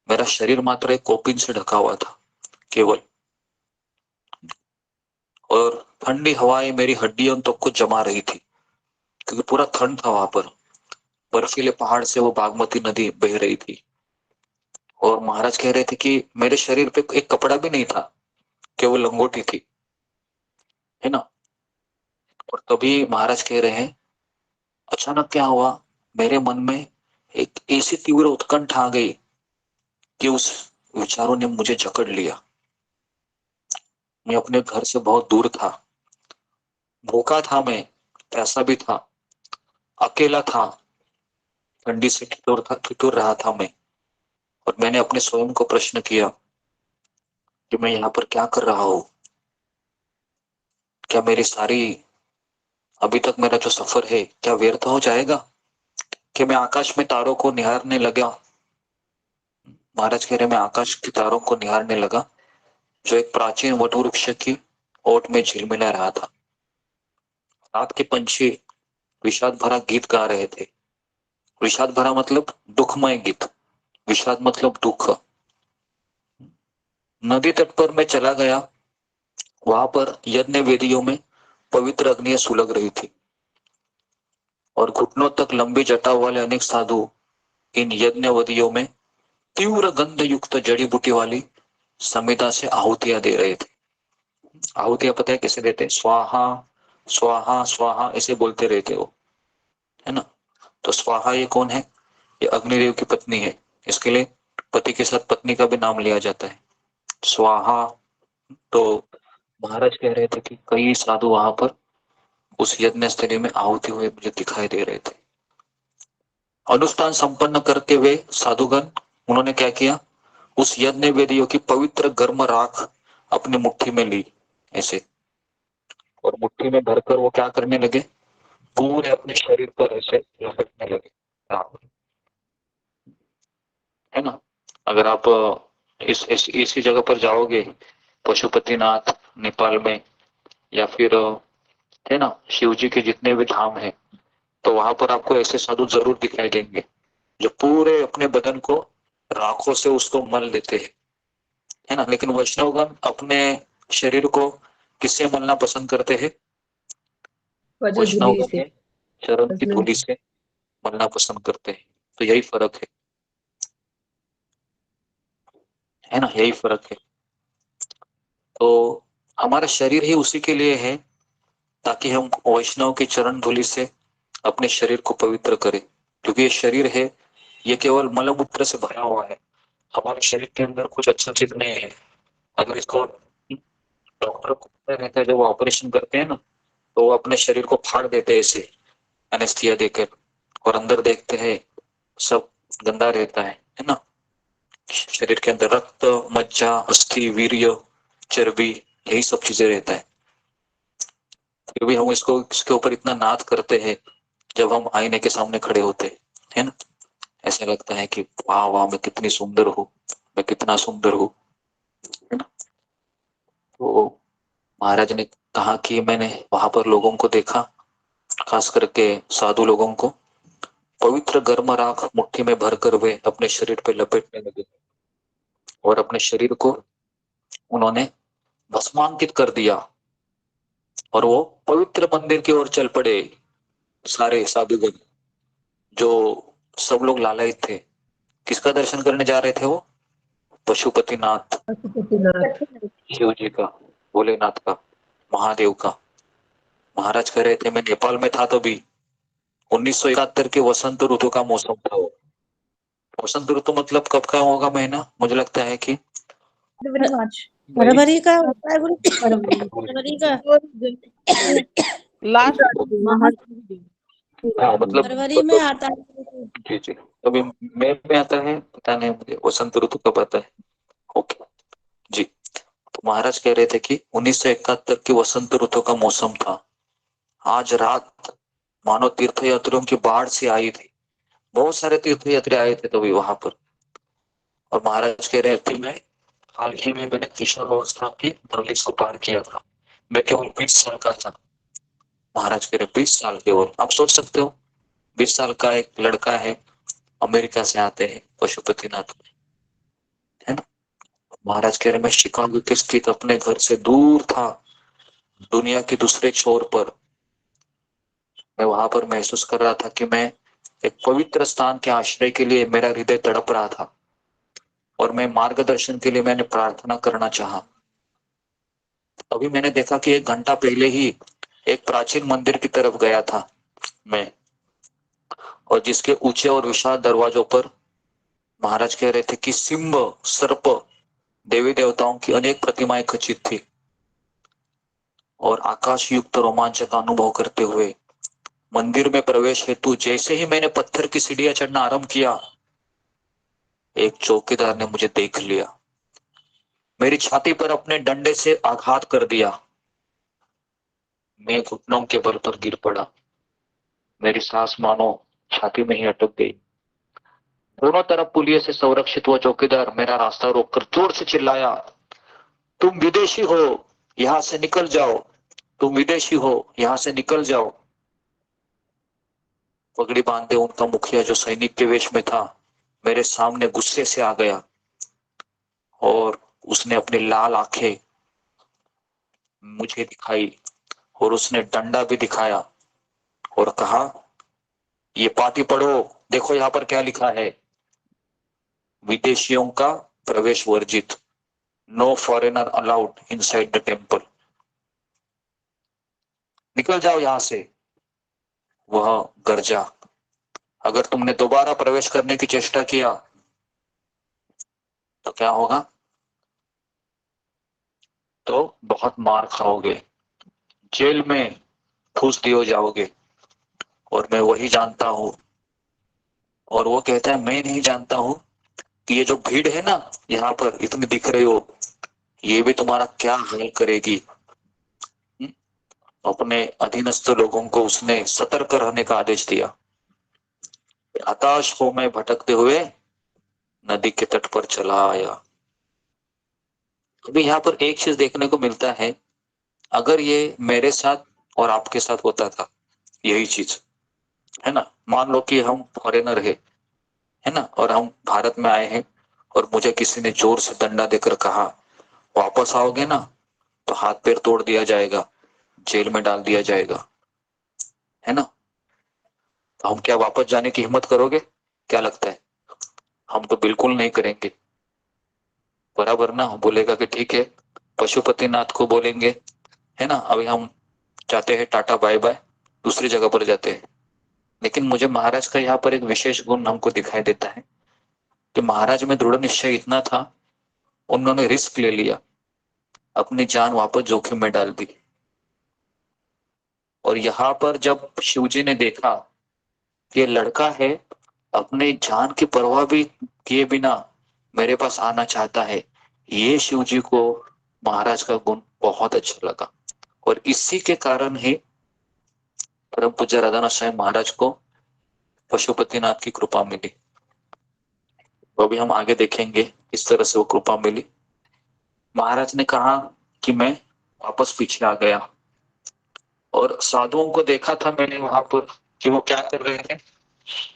मेरा शरीर मात्र एक कोपिन से ढका हुआ था केवल, और ठंडी हवाएं मेरी हड्डियों तक को जमा रही थी क्योंकि पूरा ठंड था वहां पर। बर्फीले पहाड़ से वो बागमती नदी बह रही थी। और महाराज कह रहे थे कि मेरे शरीर पे एक कपड़ा भी नहीं था, केवल लंगोटी थी, है ना। और तभी महाराज कह रहे हैं अचानक क्या हुआ, मेरे मन में एक ऐसी तीव्र उत्कंठा आ गई कि उस विचारों ने मुझे जकड़ लिया। मैं अपने घर से बहुत दूर था, भूखा था मैं, प्यासा भी था, अकेला था, ठंडी से ठिठुर रहा था मैं। और मैंने अपने स्वयं को प्रश्न किया कि मैं यहाँ पर क्या कर रहा हूं। क्या मेरी सारी अभी तक मेरा जो सफर है क्या व्यर्थ हो जाएगा, कि मैं आकाश में तारों को निहारने लगा। महाराज कह रहे मैं आकाश के तारों को निहारने लगा जो एक प्राचीन वट वृक्ष की ओट में झिलमिला रहा था। रात के पंछी विषाद भरा गीत गा रहे थे। विषाद भरा मतलब दुखमय गीत, विषाद मतलब दुख। नदी तट पर मैं चला गया, वहां पर यज्ञ वेदियों में पवित्र अग्नियां सुलग रही थी और घुटनों तक लंबी जटाओं वाले अनेक साधु इन यज्ञ वेदियों में तीव्र गंध युक्त जड़ी बूटी वाली संहिता से आहुतियां दे रहे थे। आहुतियां पता है कैसे देते हैं, स्वाहा स्वाहा स्वाहा ऐसे बोलते रहते वो, है ना। तो स्वाहा ये कौन है, ये अग्निदेव की पत्नी है, इसके लिए पति के साथ पत्नी का भी नाम लिया जाता है स्वाहा। तो महाराज कह रहे थे कि कई साधु वहां पर उस यज्ञ स्थली में आहुति हुए मुझे दिखाई दे रहे थे। अनुष्ठान संपन्न करते हुए साधुगण उन्होंने क्या किया, उस यज्ञ वेदियों की पवित्र गर्म राख अपनी मुट्ठी में ली ऐसे, और मुट्ठी में भरकर वो क्या करने लगे, पूरे अपने शरीर पर ऐसे लपेटने लगे राख, है ना। अगर आप इसी जगह पर जाओगे पशुपतिनाथ नेपाल में, या फिर है ना शिव जी के जितने भी धाम है, तो वहां पर आपको ऐसे साधु जरूर दिखाई देंगे जो पूरे अपने बदन को राखों से उसको मल देते हैं, है ना। लेकिन वैष्णवगण अपने शरीर को किससे मलना पसंद करते हैं, वैष्णवगण के चरण की धूली से मलना पसंद करते हैं। तो यही फर्क है ना, यही फर्क है। तो हमारा शरीर ही उसी के लिए है ताकि हम वैष्णव के चरण धूली से अपने शरीर को पवित्र करें, क्योंकि ये शरीर है ये केवल मलमूत्र से भरा हुआ है। हमारे शरीर के अंदर कुछ अच्छा चीज नहीं है। अगर इसको डॉक्टर को रहता है, जब वो ऑपरेशन करते हैं ना, तो वो अपने शरीर को फाड़ देते हैं ऐसे एनेस्थीसिया देकर, और अंदर देखते हैं सब गंदा रहता है ना। शरीर के अंदर रक्त, मज्जा, अस्थि, वीर्य, चर्बी, यही सब चीजें रहता है। फिर भी हम इसके ऊपर इतना नाद करते हैं जब हम आईने के सामने खड़े होते हैं, है ना। ऐसा लगता है कि वाह वाह मैं कितनी सुंदर हूँ, मैं कितना सुंदर हूँ, है ना। तो महाराज ने कहा कि मैंने वहां पर लोगों को देखा, खास करके साधु लोगों को, पवित्र गर्म राख मुट्ठी में भरकर वे अपने शरीर पे लपेटने लगे और अपने शरीर को उन्होंने भस्मांकित कर दिया और वो पवित्र मंदिर की ओर चल पड़े। सारे साधुगण जो सब लोग लालायित थे, किसका दर्शन करने जा रहे थे वो? पशुपतिनाथ शिव जी का, भोलेनाथ का, महादेव का। महाराज कह रहे थे मैं नेपाल में था तो भी 1971 के वसंत ऋतु का मौसम था वो। वसंत ऋतु मतलब कब का होगा महीना? मुझे लगता है कि फरवरी का होता है गुरु, फरवरी का लास्ट हाँ, मतलब फरवरी में आता है। जी जी, कभी मई में आता है, पता नहीं मुझे वसंत ऋतु कब आता है। ओके जी। तो महाराज कह रहे थे कि 1971 की वसंत ऋतु का मौसम था। आज रात मानो तीर्थयात्रियों की बाढ़ से आई थी, बहुत सारे तीर्थयात्री आए थे तभी वहां पर। और महाराज कह रहे थे मैं हाल ही में मैंने किशोरावस्था की 40 को पार किया था, मैं केवल 20 साल का था। महाराज कह रहे 20 साल केवल। आप सोच सकते हो 20 साल का एक लड़का है, अमेरिका से आते हैं पशुपतिनाथ में, है ना। महाराज कह रहे मैं शिकागो के स्थित अपने घर से दूर था, दुनिया के दूसरे छोर पर। मैं वहां पर महसूस कर रहा था कि मैं एक पवित्र स्थान के आश्रय के लिए मेरा हृदय तड़प रहा था और मैं मार्गदर्शन के लिए मैंने प्रार्थना करना चाहा। अभी मैंने देखा कि 1 घंटा पहले ही एक प्राचीन मंदिर की तरफ गया था मैं, और जिसके ऊंचे और विशाल दरवाजों पर महाराज कह रहे थे कि सिंह, सर्प, देवी देवताओं की अनेक प्रतिमाएं खचित थी। और आकाश युक्त रोमांच का अनुभव करते हुए मंदिर में प्रवेश हेतु जैसे ही मैंने पत्थर की सीढ़ियां चढ़ना आरंभ किया, एक चौकीदार ने मुझे देख लिया, मेरी छाती पर अपने डंडे से आघात कर दिया। मैं घुटनों के बल पर गिर पड़ा, मेरी सांस मानो छाती में ही अटक गई। दोनों तरफ पुलिस से संरक्षित हुआ चौकीदार मेरा रास्ता रोककर जोर से चिल्लाया, तुम विदेशी हो, यहां से निकल जाओ, तुम विदेशी हो, यहां से निकल जाओ। पगड़ी बांधे उनका मुखिया जो सैनिक के वेश में था मेरे सामने गुस्से से आ गया और उसने अपनी लाल आंखें मुझे दिखाई और उसने डंडा भी दिखाया और कहा ये पाती पढ़ो, देखो यहाँ पर क्या लिखा है, विदेशियों का प्रवेश वर्जित, no foreigner allowed inside the temple, निकल जाओ यहां से। वह गर्जा, अगर तुमने दोबारा प्रवेश करने की चेष्टा किया तो क्या होगा, तो बहुत मार खाओगे, जेल में ठूस दिए जाओगे। और मैं वही जानता हूं। और वो कहता है मैं नहीं जानता हूं कि ये जो भीड़ है ना यहाँ पर इतनी दिख रही हो, ये भी तुम्हारा क्या हाल करेगी। अपने अधीनस्थ लोगों को उसने सतर्क रहने का आदेश दिया। आकाश को मैं भटकते हुए नदी के तट पर चला आया। अभी यहाँ पर एक चीज देखने को मिलता है, अगर ये मेरे साथ और आपके साथ होता था यही चीज, है ना, मान लो कि हम फॉरेनर है ना, और हम भारत में आए हैं और मुझे किसी ने जोर से डंडा देकर कहा वापस आओगे ना तो हाथ पैर तोड़ दिया जाएगा, जेल में डाल दिया जाएगा, है ना। तो हम क्या वापस जाने की हिम्मत करोगे? क्या लगता है? हम तो बिल्कुल नहीं करेंगे, बराबर ना। बोलेगा कि ठीक है, पशुपतिनाथ को बोलेंगे, है ना, अभी हम जाते हैं, टाटा बाय बाय, दूसरी जगह पर जाते हैं। लेकिन मुझे महाराज का यहाँ पर एक विशेष गुण हमको दिखाई देता है कि महाराज में दृढ़ निश्चय इतना था, उन्होंने रिस्क ले लिया, अपनी जान वापस जोखिम में डाल दी। और यहाँ पर जब शिवजी ने देखा कि ये लड़का है अपने जान की परवाह भी किए बिना मेरे पास आना चाहता है, ये शिवजी को महाराज का गुण बहुत अच्छा लगा। और इसी के कारण ही परम पूज्य राधानाथ साईं महाराज को पशुपतिनाथ की कृपा मिली। तो अभी हम आगे देखेंगे किस तरह से वो कृपा मिली। महाराज ने कहा कि मैं वापस पीछे आ गया और साधुओं को देखा था मैंने वहां पर कि वो क्या कर रहे थे।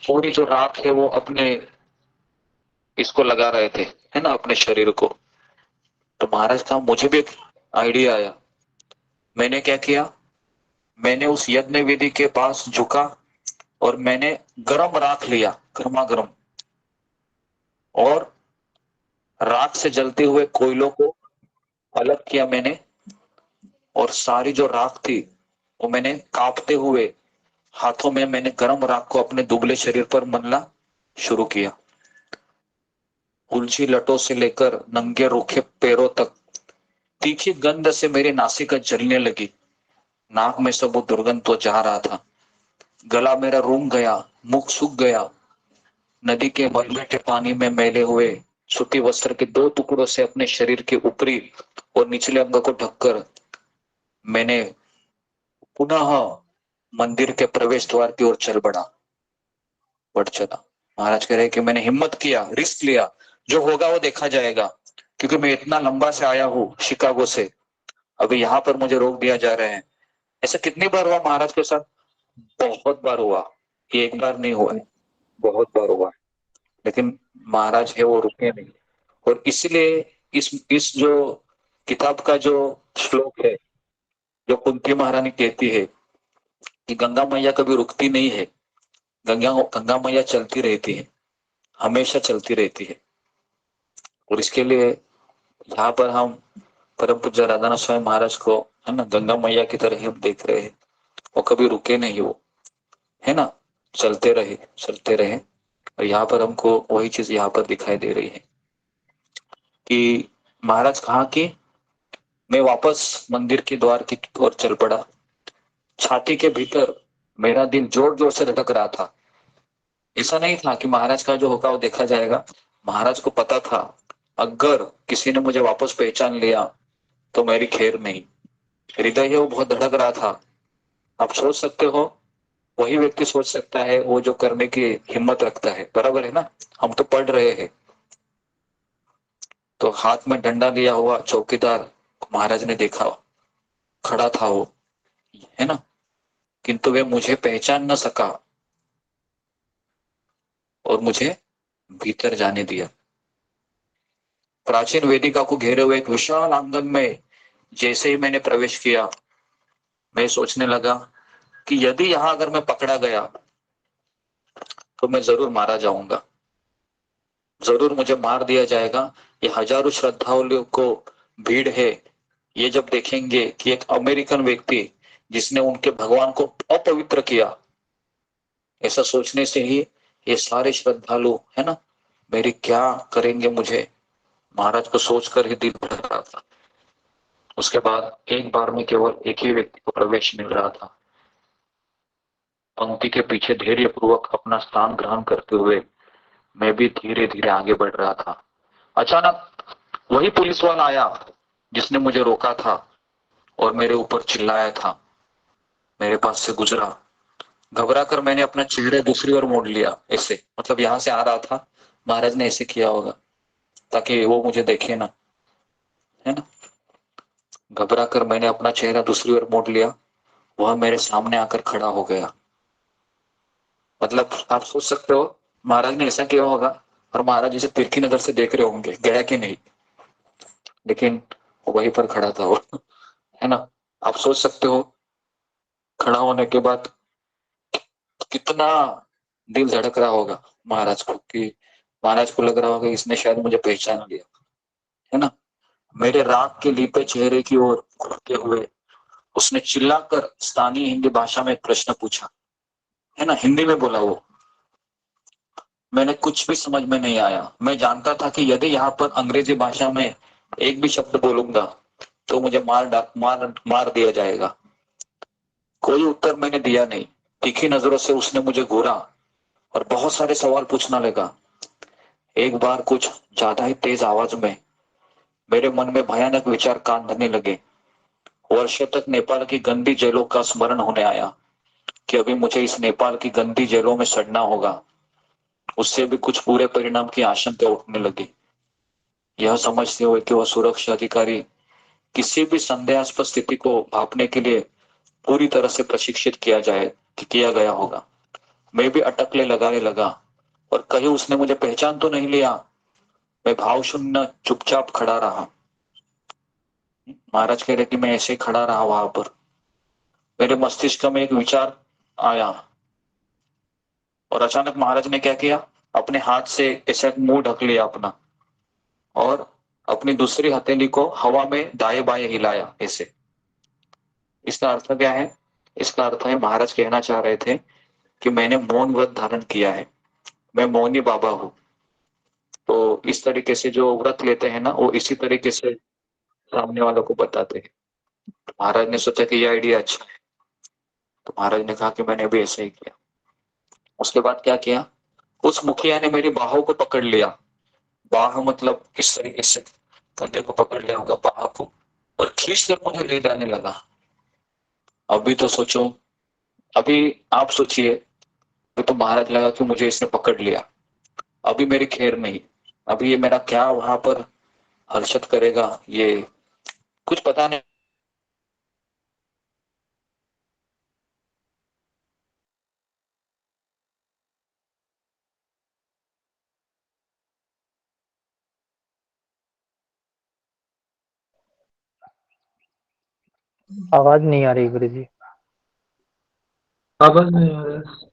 पूरी जो राख है वो अपने इसको लगा रहे थे, है ना, अपने शरीर को। तो महाराज का मुझे भी एक आइडिया आया। मैंने क्या किया, मैंने उस यज्ञ वेदी के पास झुका और मैंने गरम राख लिया, गर्मा गर्म, और राख से जलते हुए कोयलों को अलग किया मैंने, और सारी जो राख थी वो मैंने कांपते हुए हाथों में मैंने गरम राख को अपने दुबले शरीर पर मलना शुरू किया। उलझी लटों से लेकर नंगे रूखे पैरों तक तीखी गंध से मेरी नासिका जलने लगी। नाक में से वो दुर्गंध तो जा रहा था। गला मेरा रूंग गया, मुख सूख गया। नदी के मलबेटे पानी में मैले हुए सूती वस्त्र के 2 टुकड़ों से अपने शरीर के ऊपरी और निचले अंग को ढककर मैंने पुनः मंदिर के प्रवेश द्वार की ओर चल बढ़ चला। महाराज कह रहे कि मैंने हिम्मत किया, रिस्क लिया, जो होगा वो देखा जाएगा, क्योंकि मैं इतना लंबा से आया हूँ शिकागो से, अभी यहाँ पर मुझे रोक दिया जा रहा है। ऐसा कितनी बार हुआ महाराज के साथ? बहुत बार हुआ, ये एक बार नहीं हुआ है, बहुत बार हुआ है। लेकिन महाराज है वो रुके नहीं। और इसलिए इस जो किताब का जो श्लोक है, जो कुंती महारानी कहती है कि गंगा मैया कभी रुकती नहीं है, गंगा मैया चलती रहती है, हमेशा चलती रहती है। और इसके लिए यहाँ पर हम परम पूज्य राधानाथ स्वामी महाराज को, है ना, गंगा मैया की तरह हम देख रहे हैं। वो कभी रुके नहीं, वो, है ना, चलते रहे। और यहाँ पर हमको वही चीज यहाँ पर दिखाई दे रही है कि महाराज कहा कि मैं वापस मंदिर के द्वार की ओर चल पड़ा। छाती के भीतर मेरा दिल जोर जोर से धड़क रहा था। ऐसा नहीं था कि महाराज का जो होगा वो देखा जाएगा। महाराज को पता था अगर किसी ने मुझे वापस पहचान लिया तो मेरी खैर नहीं। हृदय है वो बहुत धड़क रहा था। आप सोच सकते हो, वही व्यक्ति सोच सकता है वो जो करने की हिम्मत रखता है, बराबर है ना। हम तो पढ़ रहे हैं, तो हाथ में डंडा लिया हुआ चौकीदार महाराज ने देखा, खड़ा था वो, है ना, किंतु वे मुझे पहचान न सका और मुझे भीतर जाने दिया। प्राचीन वेदिका को घेरे हुए एक विशाल आंगन में जैसे ही मैंने प्रवेश किया, मैं सोचने लगा कि यदि यहां अगर मैं पकड़ा गया तो मैं जरूर मारा जाऊंगा, जरूर मुझे मार दिया जाएगा। ये हजारों श्रद्धालुओं को भीड़ है, ये जब देखेंगे कि एक अमेरिकन व्यक्ति जिसने उनके भगवान को अपवित्र किया, ऐसा सोचने से ही ये सारे श्रद्धालु, है ना, मेरी क्या करेंगे मुझे, महाराज को सोचकर ही दिल भर रहा था। उसके बाद एक बार में केवल एक ही व्यक्ति को प्रवेश मिल रहा था। पंक्ति के पीछे धैर्य पूर्वक अपना स्थान ग्रहण करते हुए मैं भी धीरे धीरे आगे बढ़ रहा था। अचानक वही पुलिस वाला आया जिसने मुझे रोका था और मेरे ऊपर चिल्लाया था, मेरे पास से गुजरा। घबरा कर मैंने अपना चेहरा दूसरी ओर मोड़ लिया, ऐसे, मतलब यहां से आ रहा था, महाराज ने ऐसे किया होगा ताकि वो मुझे देखे ना, है ना। घबरा कर मैंने अपना चेहरा दूसरी ओर मोड़ लिया, वह मेरे सामने आकर खड़ा हो गया। मतलब आप सोच सकते हो महाराज ने ऐसा किया होगा और महाराज इसे तिरछी नजर से देख रहे होंगे, गया कि नहीं, लेकिन वहीं पर खड़ा था वो, है ना। आप सोच सकते हो खड़ा होने के बाद कितना दिल धड़क रहा होगा महाराज को, कि महाराज को लग रहा होगा इसने शायद मुझे पहचान लिया, है ना। मेरे राग के लीपे चेहरे की ओर घूरते हुए उसने चिल्लाकर स्थानीय हिंदी भाषा में एक प्रश्न पूछा, है ना, हिंदी में बोला वो। मैंने कुछ भी समझ में नहीं आया। मैं जानता था कि यदि यहाँ पर अंग्रेजी भाषा में एक भी शब्द बोलूंगा तो मुझे मार दिया जाएगा। कोई उत्तर मैंने दिया नहीं। तीखी नजरों से उसने मुझे घूरा और बहुत सारे सवाल पूछने लगा। एक बार कुछ ज्यादा ही तेज आवाज में मेरे मन में भयानक विचार कान धरने लगे। वर्षों तक नेपाल की गंदी जेलों का स्मरण होने आया कि अभी मुझे इस नेपाल की गंदी जेलों में सड़ना होगा। उससे भी कुछ बुरे परिणाम की आशंका उठने लगी। यह समझते हुए कि वह सुरक्षा अधिकारी किसी भी संदेहास्पद स्थिति को भांपने के लिए पूरी तरह से प्रशिक्षित किया गया होगा। मैं भी अटकले लगाने लगा और कहीं उसने मुझे पहचान तो नहीं लिया। मैं भाव शून्य चुपचाप खड़ा रहा। महाराज कह रहे कि मैं ऐसे खड़ा रहा वहां पर। मेरे मस्तिष्क में एक विचार आया और अचानक महाराज ने क्या किया, अपने हाथ से ऐसे मुंह ढक लिया अपना और अपनी दूसरी हथेली को हवा में दाएं बाएं हिलाया ऐसे। इसका अर्थ क्या है? इसका अर्थ है महाराज कहना चाह रहे थे कि मैंने मौन व्रत धारण किया है, मैं मौनी बाबा हूं। तो इस तरीके से जो व्रत लेते हैं ना, वो इसी तरीके से सामने वालों को बताते हैं। तो महाराज ने सोचा कि ये आइडिया अच्छा है, तो महाराज ने कहा कि मैंने भी ऐसे ही किया। उसके बाद क्या किया, उस मुखिया ने मेरी बाहों को पकड़ लिया। बाह मतलब किस तरीके से, कंधे को पकड़ लिया होगा बाह को, और खींच कर मुझे ले जाने लगा। अभी तो सोचो, अभी आप सोचिए, तो महाराज लगा कि मुझे इसने पकड़ लिया, अभी मेरी खैर नहीं, अभी ये मेरा क्या वहां पर हर्षद करेगा, ये कुछ पता नहीं। आवाज नहीं आ रही गुरु जी। आवाज नहीं आ रहा है।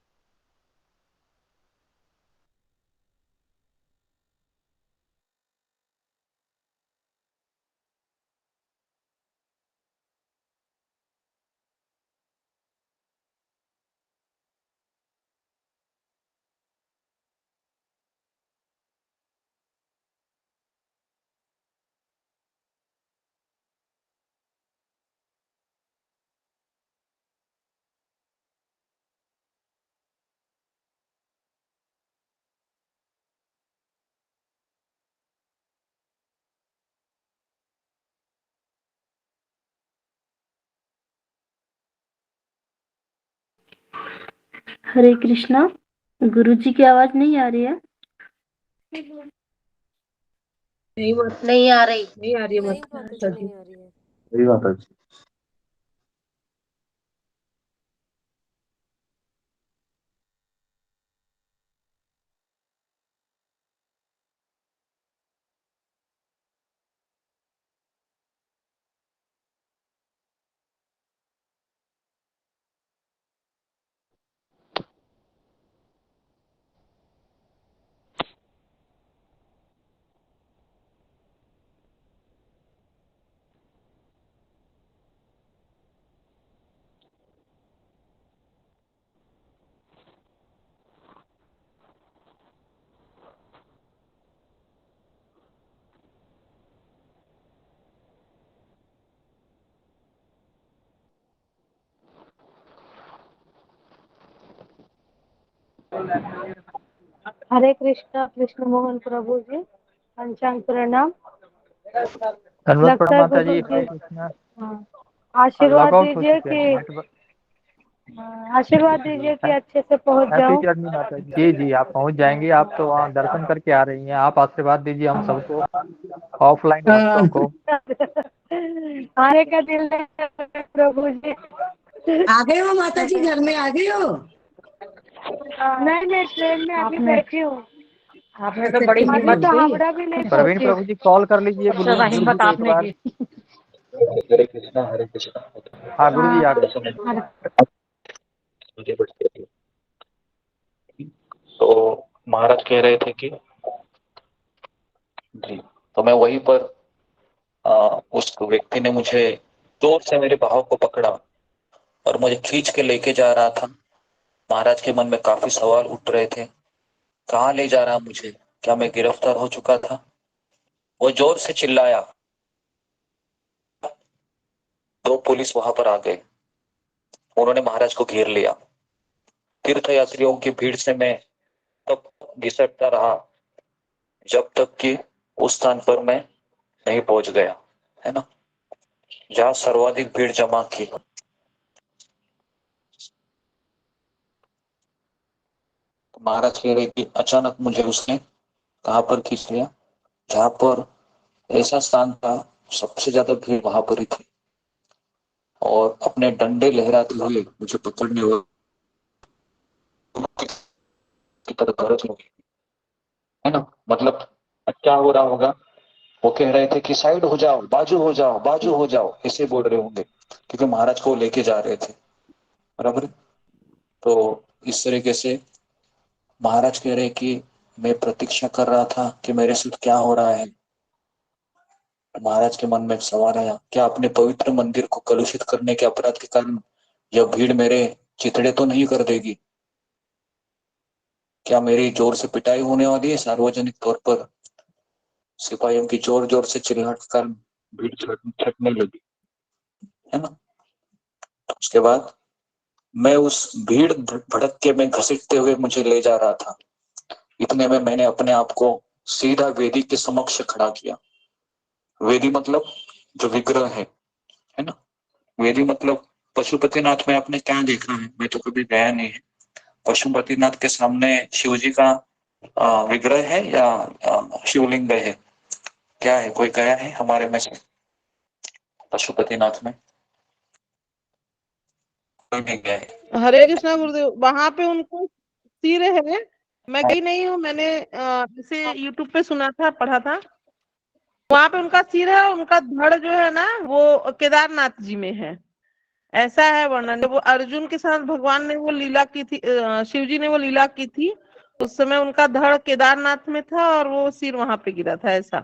हरे कृष्णा। गुरु जी की आवाज नहीं आ रही है। नहीं आ रही नहीं माता जी नहीं आ रही है। सही बात है। हरे कृष्णा कृष्ण मोहन प्रभु जी, पंचांग प्रणाम। धन्यवाद लगता प्रणाम है माता जी। गुरु हरे जी, कृष्णा। हाँ, आशीर्वाद लॉग आउट हो दीजिए चुके कि हैं नेटवर्क। आशीर्वाद दीजिए कि अच्छे से पहुंच हैप्पी जाऊं। जर्नी माता जी। जी जी, आप पहुंच जाएंगे। आप तो वहाँ दर्शन करके आ रही हैं, आप आशीर्वाद दीजिए हम सबको, ऑफलाइन भक्तों को। आने का दिल है प्रभु जी। आ गए हो माता जी, घर में आ गए हो? नहीं, ट्रेन में अभी बैठी हूँ। आपने तो बड़ी अभी हिम्मत तो की। हावड़ा भी नहीं प्रवीण पहुंची। प्रभु जी कॉल कर लीजिए गुरु अच्छा गुरु जी हिम्मत को एक आपने बार। की। हरे कृष्णा हरे कृष्णा। हाँ गुरु जी आ गए। दर्शन मुझे बढ़ती थी। तो महाराज कह रहे थे कि जी, तो मैं वहीं पर उस व्यक्ति ने मुझे जोर से मेरे बाहों को पकड़ा और मुझे खींच के लेके जा रहा था। महाराज के मन में काफी सवाल उठ रहे थे, कहाँ ले जा रहा मुझे, क्या मैं गिरफ्तार हो चुका था? वो जोर से चिल्लाया, दो पुलिस वहां पर आ गए, उन्होंने महाराज को घेर लिया। तीर्थ यात्रियों की भीड़ से मैं तब घिसटता रहा जब तक कि उस स्थान पर मैं नहीं पहुंच गया, है ना, जहां सर्वाधिक भीड़ जमा थी। महाराज कह रहे कि अचानक मुझे उसने कहां पर खींच लिया, जहां पर ऐसा स्थान था, सबसे ज्यादा भीड़ वहां पर ही थी, और अपने डंडे लहराते हुए मुझे पकड़ने वाले की तरह गरज लगी, है ना। मतलब क्या हो रहा होगा, वो कह रहे थे कि साइड हो जाओ, बाजू हो जाओ, बाजू हो जाओ, ऐसे बोल रहे होंगे, क्योंकि महाराज को लेके जा रहे थे, बराबर। तो इस तरीके से महाराज कह रहे कि मैं प्रतीक्षा कर रहा था कि मेरे साथ क्या हो रहा है। महाराज के मन में एक सवाल आया, क्या अपने पवित्र मंदिर को कलुषित करने के अपराध के कारण यह भीड़ मेरे चितड़े तो नहीं कर देगी? क्या मेरी जोर से पिटाई होने वाली है सार्वजनिक तौर पर? सिपाहियों की जोर जोर से चिल्लाहट के कारण भीड़ छटने लगी, है ना। तो उसके बाद मैं उस भीड़ भड़क में घसीटते हुए मुझे ले जा रहा था। इतने में मैंने अपने आप को सीधा वेदी के समक्ष खड़ा किया। वेदी मतलब जो विग्रह है ना। वेदी मतलब पशुपतिनाथ में आपने क्या देखा है, मैं तो कभी गया नहीं है। पशुपतिनाथ के सामने शिव जी का विग्रह है या शिवलिंग है, क्या है? कोई गया है हमारे में से पशुपतिनाथ में? कोई नहीं गया है। हरे कृष्णा गुरुदेव, वहां पे उनको सिर है। मैं गई नहीं हूँ, मैंने इसे यूट्यूब पे सुना था, पढ़ा था। वहां पे उनका सिर है, उनका धड़ जो है ना वो केदारनाथ जी में है, ऐसा है वर्णन। वो अर्जुन के साथ भगवान ने वो लीला की थी, शिव जी ने वो लीला की थी, उस समय उनका धड़ केदारनाथ में था और वो सिर वहां पे गिरा था, ऐसा।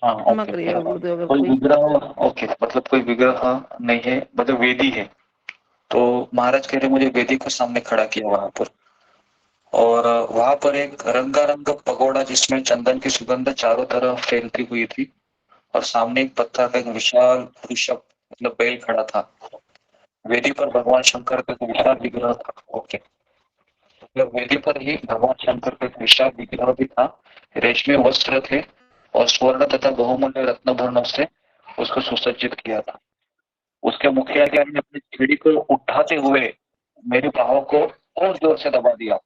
हाँ, क्षमा ओके। करिएगा गुरुदेव अगर कोई कोई। विग्रह, ओके, मतलब कोई विग्रह नहीं है, मतलब वेदी है। तो महाराज कह रहे मुझे वेदी के सामने खड़ा किया वहां पर, और वहां पर एक रंगारंग पगोड़ा जिसमें चंदन की सुगंध चारों तरफ फैलती हुई थी, और सामने एक पत्थर का एक विशाल ऋषभ मतलब बैल खड़ा था। वेदी पर भगवान शंकर का एक विशाल विग्रह था। ओके, मतलब वेदी पर ही भगवान शंकर का एक विशाल विग्रह भी था। रेशमी वस्त्र थे और स्वर्ण तथा बहुमूल्य रत्न भरणों से उसको सुसज्जित किया था। उसके मुखिया ने अपनी छड़ी को उठाते हुए मेरे बाहों को और जोर से दबा दिया,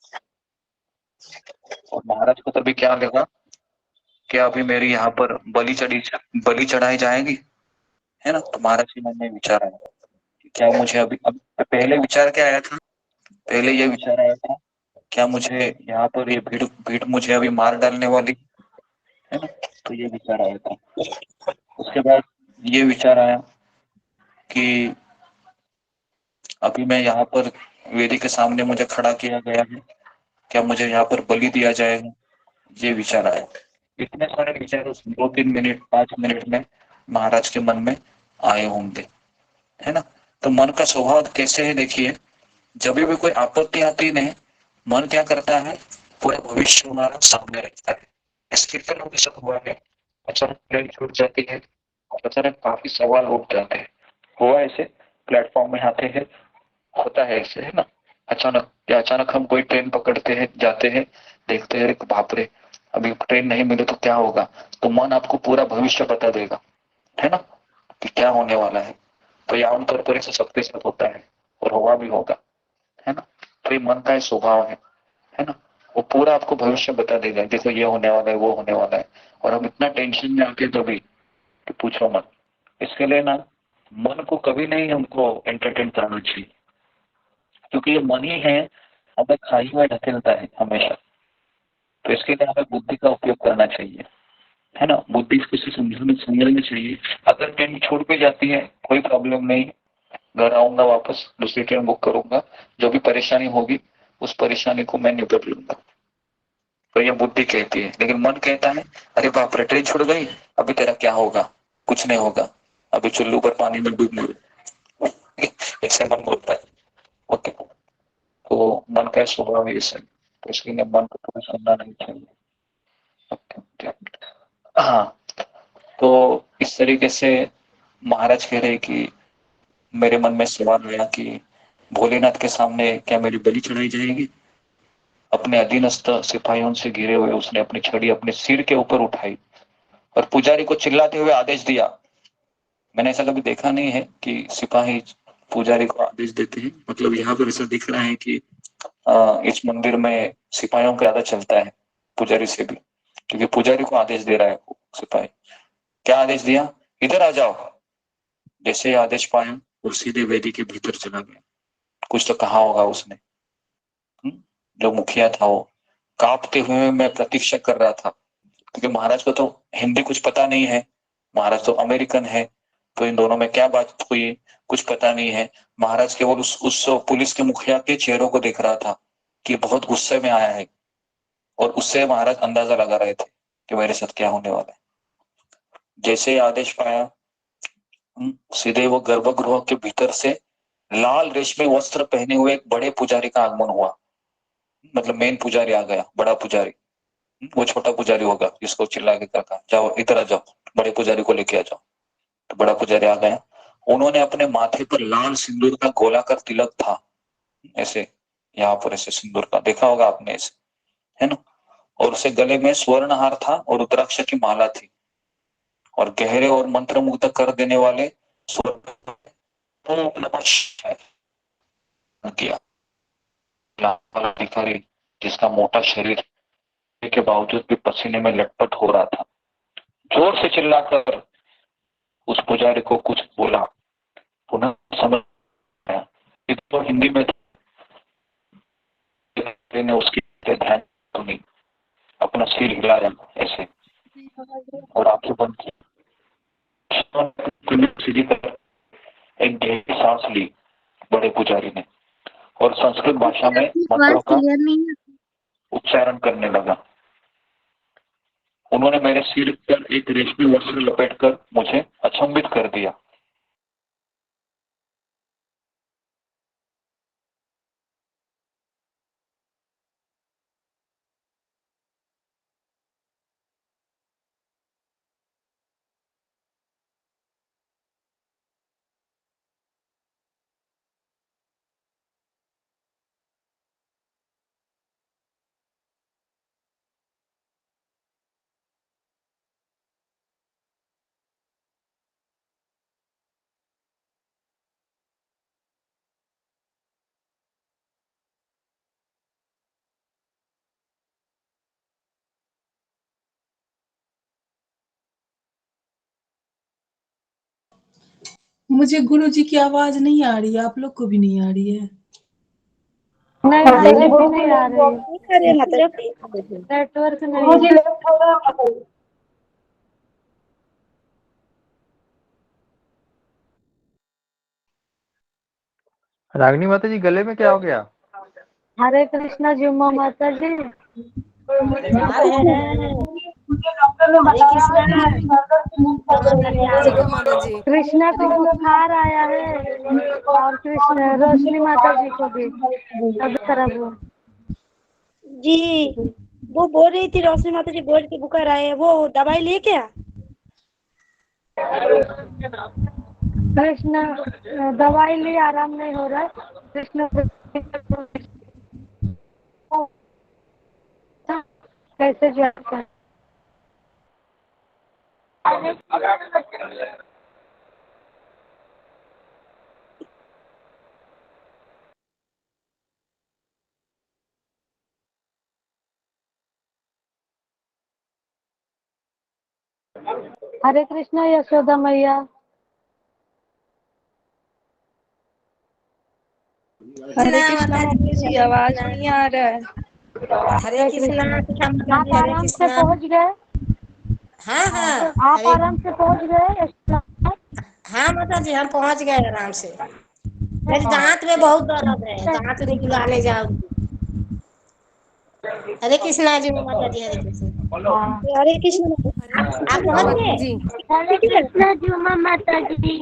और महाराज को तभी क्या लगा कि अभी मेरी यहाँ पर बलि चढ़ाई जाएगी, है ना। तो महाराज के मन में विचार आया कि क्या मुझे अब पहले विचार क्या आया था, पहले ये विचार आया था, क्या मुझे यहाँ पर ये भीड़ भीड़ मुझे अभी मार डालने वाली, है ना। तो ये विचार आया था। उसके बाद ये विचार आया कि अभी मैं यहाँ पर वेदी के सामने मुझे खड़ा किया गया है, क्या मुझे यहाँ पर बलि दिया जाएगा? ये विचार आया। इतने सारे विचार उस 2-3 मिनट 5 मिनट में महाराज के मन में आए होंगे, है ना। तो मन का स्वभाव कैसे है देखिए, जब भी कोई आपत्ति आती है मन क्या करता है, पूरा भविष्य हमारा सामने रखता है। ऐसे कितने लोगों के साथ हुआ है, अचानक ट्रेन छूट जाती है, अचानक काफी सवाल उठ जाते हैं। हुआ ऐसे, प्लेटफॉर्म में आते हैं, होता है ऐसे, है ना। अचानक या अचानक हम कोई ट्रेन पकड़ते हैं, जाते हैं, देखते हैं बाप रे अभी ट्रेन नहीं मिले तो क्या होगा, तो मन आपको पूरा भविष्य बता देगा, है ना, कि क्या होने वाला है। तो ये आमतौर पर ऐसा सबके साथ होता है और हुआ भी होगा, है ना। तो ये मन का स्वभाव है ना। वो पूरा आपको भविष्य बता देगा, देखो ये होने वाला है, वो होने वाला है, और हम इतना टेंशन में आके तो भी कि पूछो मत। इसके लिए ना मन को कभी नहीं हमको एंटरटेन करना चाहिए, क्योंकि ये मन ही है हमें खाई में ढकेलता है हमेशा। तो इसके लिए हमें बुद्धि का उपयोग करना चाहिए, है ना। बुद्धि को समझना चाहिए। अगर ट्रेन छूट भी जाती है कोई प्रॉब्लम नहीं, घर आऊंगा वापस, दूसरी ट्रेन बुक करूंगा, जो भी परेशानी होगी उस परेशानी को मैं निपट लूंगा। तो ये बुद्धि कहती है। लेकिन मन कहता है अरे बाप रे ट्रेन छूट गई, अभी तेरा क्या होगा, कुछ नहीं होगा, अभी चुल्लू पर पानी में डूब मरो, ऐसे मन बोलता है। ओके, तो मन का स्वभाव है ऐसे, तो इसलिए मन को थोड़ा सुनना नहीं चाहिए। हाँ, तो इस तरीके से महाराज कह रहे कि मेरे मन में सवाल आया कि भोलेनाथ के सामने क्या मेरी बलि चढ़ाई जाएगी? अपने अधीनस्थ सिपाहियों से घिरे हुए उसने अपनी छड़ी अपने सिर के ऊपर उठाई और पुजारी को चिल्लाते हुए आदेश दिया। मैंने ऐसा कभी देखा नहीं है कि सिपाही पुजारी को आदेश देते हैं। मतलब यहाँ पर ऐसा दिख रहा है कि इस मंदिर में सिपाहियों का ज्यादा चलता है पुजारी से भी, क्योंकि पुजारी को आदेश दे रहा है सिपाही। क्या आदेश दिया, इधर आ जाओ। जैसे ही आदेश पाया वो सीधे वेदी के भीतर चला गया। कुछ तो कहा होगा उसने। जो मुखिया था वो कांपते हुए मैं प्रतीक्षा कर रहा था, क्योंकि महाराज को तो हिंदी कुछ पता नहीं है, महाराज तो अमेरिकन है, तो इन दोनों में क्या बात हुई कुछ पता नहीं है। महाराज केवल उस पुलिस के मुखिया के चेहरों को देख रहा था कि बहुत गुस्से में आया है, और उससे महाराज अंदाजा लगा रहे थे कि मेरे साथ क्या होने वाला है। जैसे ही आदेश पाया सीधे वो गर्भगृह के भीतर से लाल रेशमी वस्त्र पहने हुए एक बड़े पुजारी का आगमन हुआ। मतलब मेन पुजारी आ गया, बड़ा पुजारी। वो छोटा पुजारी होगा जिसको चिल्ला के कहा जाओ इधर आ जाओ, बड़े पुजारी को लेके आ जाओ। तो बड़ा पुजारी आ गया। उन्होंने अपने माथे पर लाल सिंदूर का गोलाकार तिलक था, ऐसे यहाँ पर ऐसे सिंदूर का देखा होगा आपने ऐसे, है ना। और उसे गले में स्वर्ण हार था और रुद्राक्ष की माला थी, और गहरे और मंत्रमुग्ध कर देने वाले किया। अधिकारी जिसका मोटा शरीर के बावजूद भी पसीने में लटपट हो रहा था, जोर से चिल्लाकर उस पुजारी को कुछ बोला। पुनः समझ आया तो हिंदी में ने उसकी ध्यान सुनी, अपना सिर हिलाया ऐसे और आंखें बंद की। सीधी कर एक गहरी सांस ली बड़े पुजारी ने, और संस्कृत भाषा में मंत्रों का उच्चारण करने लगा। उन्होंने मेरे सिर पर एक रेशमी वस्त्र लपेटकर मुझे अचंभित कर दिया। मुझे गुरु जी की आवाज नहीं आ रही है, आप लोग को भी नहीं आ रही है? नहीं मुझे भी नहीं आ रही है, नहीं नेटवर्क नहीं है। रागिनी माता जी गले में क्या हो गया? हरे कृष्णा जी, उमा माता जी। कृष्णा को बुखार आया है, और कृष्ण रोशनी माता जी को भी तबीयत खराब हुआ जी। वो बोल रही थी, रोशनी माता जी बोल के बुखार आए, वो दवाई लिए क्या? कृष्ण दवाई ली, आराम नहीं हो रहा है। कृष्ण कैसे जाता है? हरे कृष्णा यशोदा मैया। हरे कृष्णा माता जी, आवाज नहीं आ रहा है। हरे कृष्णा। आप आराम से पहुंच गए? हाँ हाँ आप आराम से पहुंच गए? हाँ माता जी, हम पहुंच गए आराम से। मेरे दांत में बहुत दर्द है, दांत निकलवाने जाओ। हरे कृष्णा जी, माता जी हरे कृष्णा। हरे कृष्ण। आप पहुंच गए? हरे कृष्णा जी, उमा माता जी।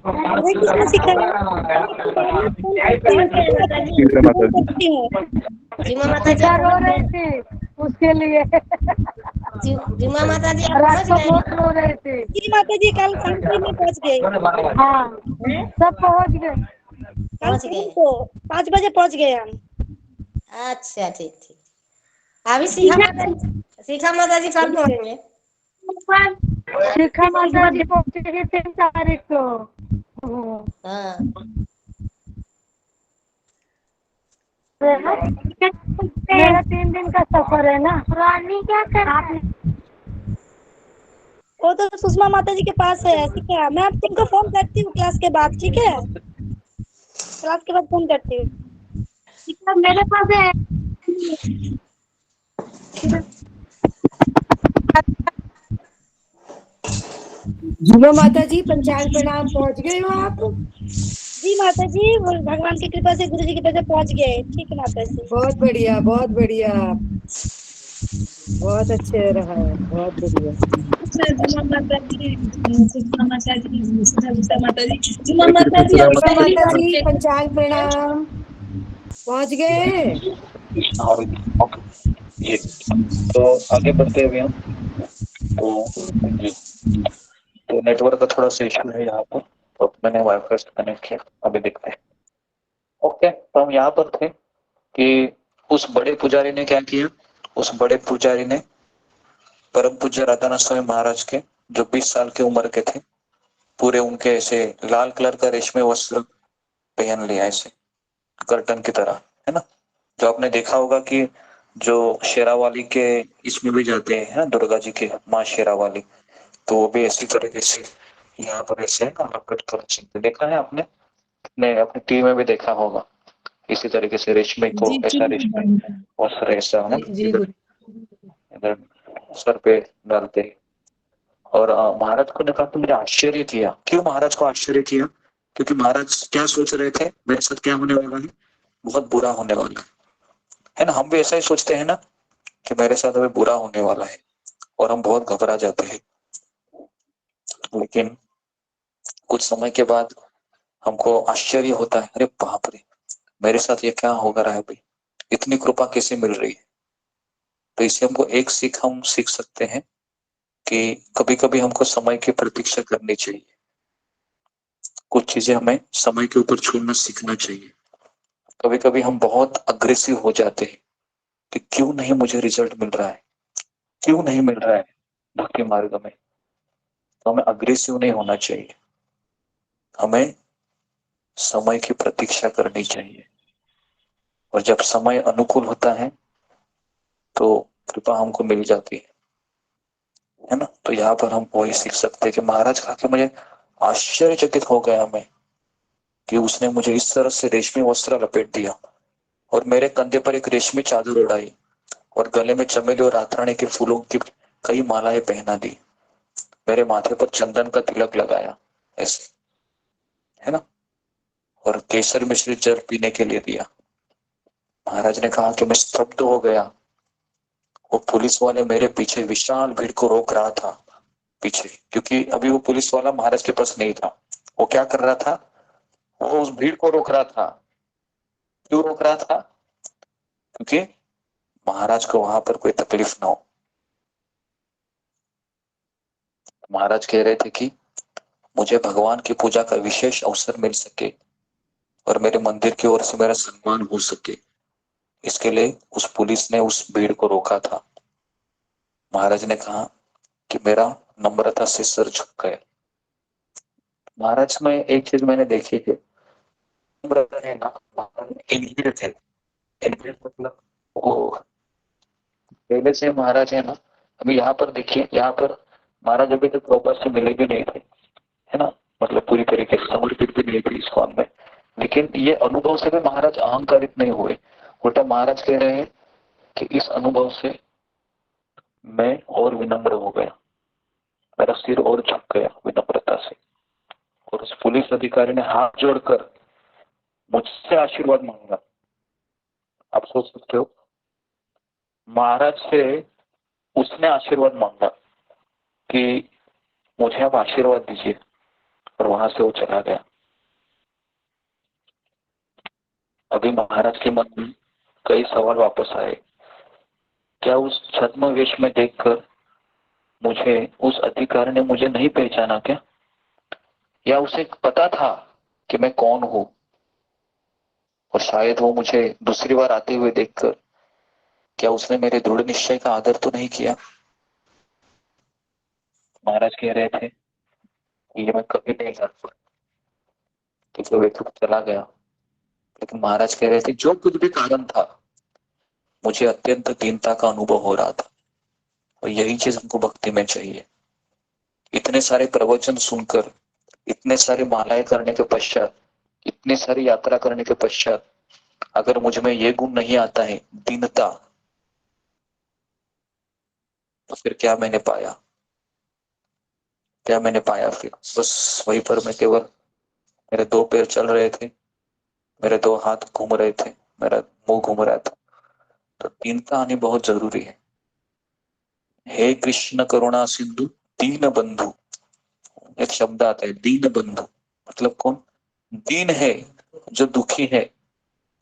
हरे कृष्ण जिमा माता जी रो रही थी उसके लिए। जिमा माता जी आप पहुंच गए? बहुत रो रही थी। जी माता जी, कल कानपुर में पहुंच गए। हाँ सब पहुंच गए। पहुंच गए तो 5 बजे पहुंच गए हम। अच्छा ठीक ठीक। अभी शिखा माता जी कल पहुंचेंगे? शिखा माता जी पहुंचेगी 3 तारीख को। हाँ मेरा 3 दिन का सफर है ना। रानी क्या कर वो तो सुषमा माता जी के पास है, ठीक है। मैं तुमको फोन करती हूँ क्लास के बाद, ठीक है। क्लास के बाद फोन करती हूँ, ठीक है। मेरे पास है। झूमा माता जी पंचांग प्रणाम, पहुंच गए हो आप? जी माता जी, वो भगवान की कृपा से, गुरु जी की कृपा से पहुंच गए, ठीक है माता जी। बहुत बढ़िया, बहुत बढ़िया, बहुत अच्छे रहा, बहुत बढ़िया। जुमा माता जी, सुषमा माता जी, सुधा माता जी, जुमा माता जी, सुधा आप झूमा पहली माता बार जी थे। पंचांग प्रणाम, पहुंच गए। और ओके, ये तो आगे बढ़ते हुए हम तो जी, तो नेटवर्क का थोड़ा सा इशू है यहाँ पर, तो मैंने वाईफाई से कनेक्ट किया, अभी देखते हैं। ओके, तो हम यहाँ पर थे कि उस बड़े पुजारी ने क्या किया। उस बड़े पुजारी ने परम पूज्य राधानाथ स्वामी महाराज के, जो 20 साल की उम्र के थे, पूरे उनके ऐसे लाल कलर का रेशमी वस्त्र पहन लिया, ऐसे कर्टन की तरह, है ना। जो आपने देखा होगा कि जो शेरावाली के इसमें भी जाते हैं ना, दुर्गा जी के माँ शेरावाली, तो वो भी इसी तरीके से यहाँ पर ऐसे है ना, लपेट कर देखा है आपने, ने अपनी टीवी में भी देखा होगा। इसी तरीके से रेशमी को जी ऐसा ठीक रेशमी है। वस्त्र ऐसा है ना, जी इधर इधर सर पे डालते हैं। और महाराज को ने कहा तो मुझे आश्चर्य किया। क्यों महाराज को आश्चर्य किया? क्योंकि महाराज क्या सोच रहे थे, मेरे साथ क्या होने वाला है, बहुत बुरा होने वाला है ना। हम भी ऐसा ही सोचते हैं ना कि मेरे साथ अभी बुरा होने वाला है, और हम बहुत घबरा जाते हैं। लेकिन कुछ समय के बाद हमको आश्चर्य होता है, अरे बाप रे, मेरे साथ ये क्या हो रहा है भाई, इतनी कृपा कैसे मिल रही है। तो इससे हमको एक सीख हम सीख सकते हैं कि कभी कभी हमको समय की प्रतीक्षा करनी चाहिए। कुछ चीजें हमें समय के ऊपर छोड़ना सीखना चाहिए। कभी कभी हम बहुत अग्रेसिव हो जाते हैं कि क्यों नहीं मुझे रिजल्ट मिल रहा है, क्यों नहीं मिल रहा है भक्ति मार्ग में। तो हमें अग्रेसिव नहीं होना चाहिए, हमें समय की प्रतीक्षा करनी चाहिए। और जब समय अनुकूल होता है तो कृपा हमको मिल जाती है ना। तो यहाँ पर हम वही सीख सकते हैं कि महाराज कहा कि मुझे आश्चर्यचकित हो गया मैं कि उसने मुझे इस तरह से रेशमी वस्त्र लपेट दिया, और मेरे कंधे पर एक रेशमी चादर उड़ाई, और गले में चमेली और रातरानी के फूलों की कई मालाएं पहना दी, मेरे माथे पर चंदन का तिलक लगाया ऐसे, है ना। और केसर मिश्रित जल पीने के लिए दिया। महाराज ने कहा कि मैं स्तब्ध हो गया। वो पुलिस वाले मेरे पीछे विशाल भीड़ को रोक रहा था पीछे, क्योंकि अभी वो पुलिस वाला महाराज के पास नहीं था। वो क्या कर रहा था, वो उस भीड़ को रोक रहा था। क्यों रोक रहा था? क्योंकि महाराज को वहां पर कोई तकलीफ ना हो। महाराज कह रहे थे कि मुझे भगवान की पूजा का विशेष अवसर मिल सके और मेरे मंदिर की ओर से मेरा सम्मान हो सके, इसके लिए उस पुलिस ने उस भीड़ को रोका था। महाराज ने कहा कि मेरा नम्रता से सर झुक गया। महाराज में एक चीज मैंने देखी थी, नम्रता है ना, इनबिल्ट थे। इनबिल्ट मतलब वो पहले से महाराज है ना। अभी यहाँ पर देखिए, यहाँ पर महाराज अभी तक प्रॉपर से मिले भी नहीं थे, है ना, मतलब पूरी तरीके से समर्पित भी नहीं थे इस फॉर्म में। लेकिन ये अनुभव से भी महाराज अहंकारित नहीं हुए। उल्टा महाराज कह रहे हैं कि इस अनुभव से मैं और विनम्र हो गया, मेरा सिर और झुक गया विनम्रता से। और उस पुलिस अधिकारी ने हाथ जोड़कर मुझसे आशीर्वाद मांगा। आप सोच सकते हो, महाराज से उसने आशीर्वाद मांगा कि मुझे आप आशीर्वाद दीजिए, और वहां से वो चला गया। अभी महाराज के मन में कई सवाल वापस आए। क्या उस छद्म वेश में देखकर मुझे उस अधिकारी ने मुझे नहीं पहचाना क्या? या उसे पता था कि मैं कौन हूं, और शायद वो मुझे दूसरी बार आते हुए देखकर क्या उसने मेरे दृढ़ निश्चय का आदर तो नहीं किया? महाराज कह रहे थे कि ये मैं कभी नहीं कर सकता, क्योंकि वो व्यक्ति चला गया। लेकिन महाराज कह रहे थे जो कुछ भी कारण था, मुझे अत्यंत दीनता का अनुभव हो रहा था। और यही चीज हमको भक्ति में चाहिए। इतने सारे प्रवचन सुनकर, इतने सारे मालाएं करने के पश्चात, इतनी सारी यात्रा करने के पश्चात अगर मुझ में ये गुण नहीं आता है, दीनता, तो फिर क्या मैंने पाया? क्या मैंने पाया? फिर बस वहीं पर मैं केवल, मेरे 2 पैर चल रहे थे, मेरे 2 हाथ घूम रहे थे, मेरा मुंह घूम रहा था। तो दीनता आनी बहुत जरूरी है। हे कृष्ण करुणा सिंधु दीन बंधु, एक शब्द आता है दीन बंधु, मतलब कौन? दीन है, जो दुखी है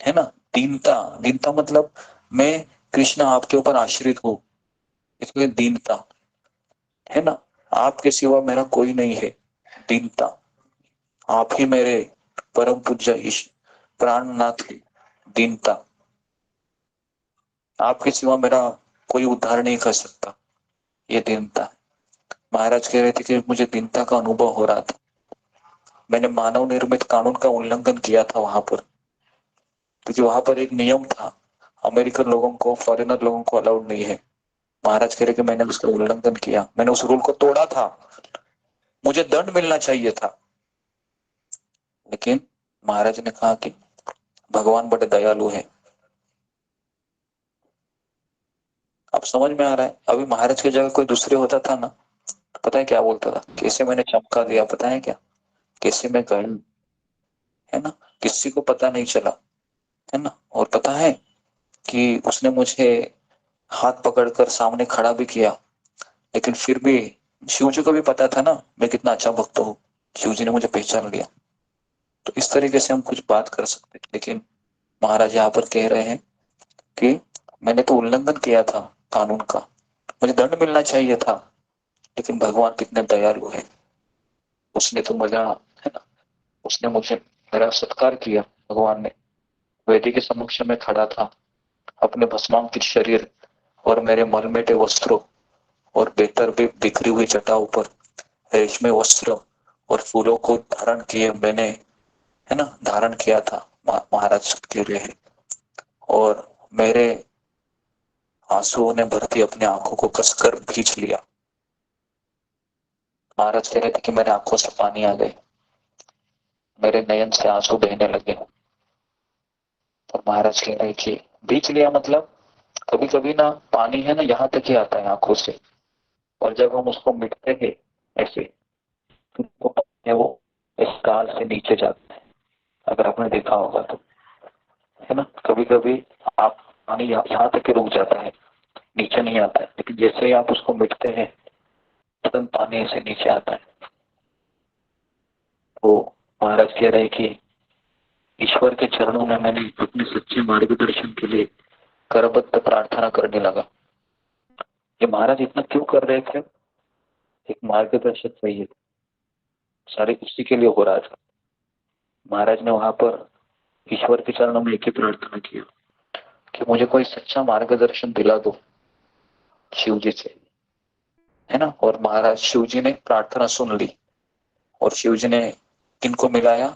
ना। दीनता, दीनता मतलब मैं कृष्ण आपके ऊपर आश्रित हूं, इसलिए दीनता है ना। आपके सिवा मेरा कोई नहीं है, दीनता। आप ही मेरे परम पूज्य ईश प्राणनाथ है, दीनता। आपके सिवा मेरा कोई उद्धार नहीं कर सकता, ये दीनता। महाराज कह रहे थे कि मुझे दीनता का अनुभव हो रहा था। मैंने मानव निर्मित कानून का उल्लंघन किया था वहां पर, क्योंकि वहां पर एक नियम था, अमेरिकन लोगों को, फॉरेनर लोगों को अलाउड नहीं है। महाराज कह रहे कि मैंने उसका उल्लंघन किया, मैंने उस रूल को तोड़ा था, मुझे दंड मिलना चाहिए था। लेकिन महाराज ने कहा कि भगवान बड़े दयालु है। अब समझ में आ रहा है? अभी महाराज की जगह कोई दूसरे होता था ना, तो पता है क्या बोलता था? कैसे मैंने चमका दिया, पता है क्या? कैसे मैं गया, है ना, किसी को पता नहीं चला, है ना। और पता है कि उसने मुझे हाथ पकड़कर सामने खड़ा भी किया, लेकिन फिर भी शिव जी को भी पता था ना मैं कितना अच्छा भक्त हूँ, शिव जी ने मुझे पहचान लिया। तो इस तरीके से हम कुछ बात कर सकते, लेकिन महाराज यहाँ पर कह रहे हैं कि मैंने तो उल्लंघन किया था कानून का, मुझे दंड मिलना चाहिए था, लेकिन भगवान कितने दयालु है, उसने तो मजा, है ना, उसने मुझे, मेरा सत्कार किया भगवान ने। वेदी के समक्ष में खड़ा था, अपने भस्मांकित शरीर और मेरे मलमेटे वस्त्रों और बेहतर भी बिखरी हुई चटाओं पर रेशमी वस्त्र और फूलों को धारण किए मैंने, है ना, धारण किया था महाराज के लिए। और मेरे आंसुओं ने भरती अपनी आंखों को कसकर भींच लिया। महाराज कह रहे थे कि मेरे आंखों से पानी आ गए, मेरे नयन से आंसू बहने लगे। और महाराज कह रहे कि भींच लिया मतलब कभी कभी ना पानी है ना यहाँ तक ही आता है आंखों से, और जब हम उसको मिटते हैं ऐसे, तो है वो इस काल से नीचे जाता है, अगर आपने देखा होगा तो, है ना। कभी कभी आप पानी यहाँ तक ही रुक जाता है, नीचे नहीं आता है, लेकिन जैसे ही आप उसको मिटते हैं तुरंत पानी ऐसे नीचे आता है। तो महाराज कह रहे कि ईश्वर के चरणों में मैंने अपने सच्चे मार्गदर्शन के लिए करबद्ध प्रार्थना करने लगा। ये महाराज इतना क्यों कर रहे थे? एक मार्गदर्शक चाहिए था, सारे उसी के लिए हो रहा था। महाराज ने वहां पर ईश्वर के चरणों में एक ही प्रार्थना किया कि मुझे कोई सच्चा मार्गदर्शन दिला दो शिव जी से, है ना। और महाराज शिव जी ने प्रार्थना सुन ली, और शिव जी ने किनको मिलाया?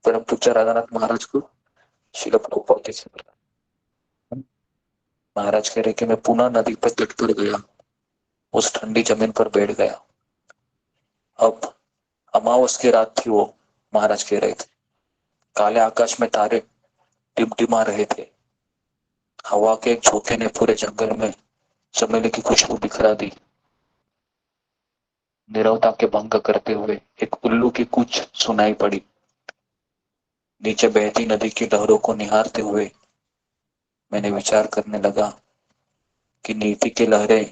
परम पूज्य राधानाथ महाराज को शिल प्रभुपाद से मिला। महाराज कह रहे कि मैं पुनः नदी पर तट पर गया, उस ठंडी जमीन पर बैठ गया। अब अमावस की रात थी वो, महाराज कह रहे थे, काले आकाश में तारे टिमटिमा रहे थे, हवा के एक झोंके ने पूरे जंगल में चमेली की खुशबू बिखरा दी। नीरवता के भंग करते हुए एक उल्लू की कूच सुनाई पड़ी। नीचे बहती नदी की लहरों को निहारते हुए मैंने विचार करने लगा कि नीति की लहरें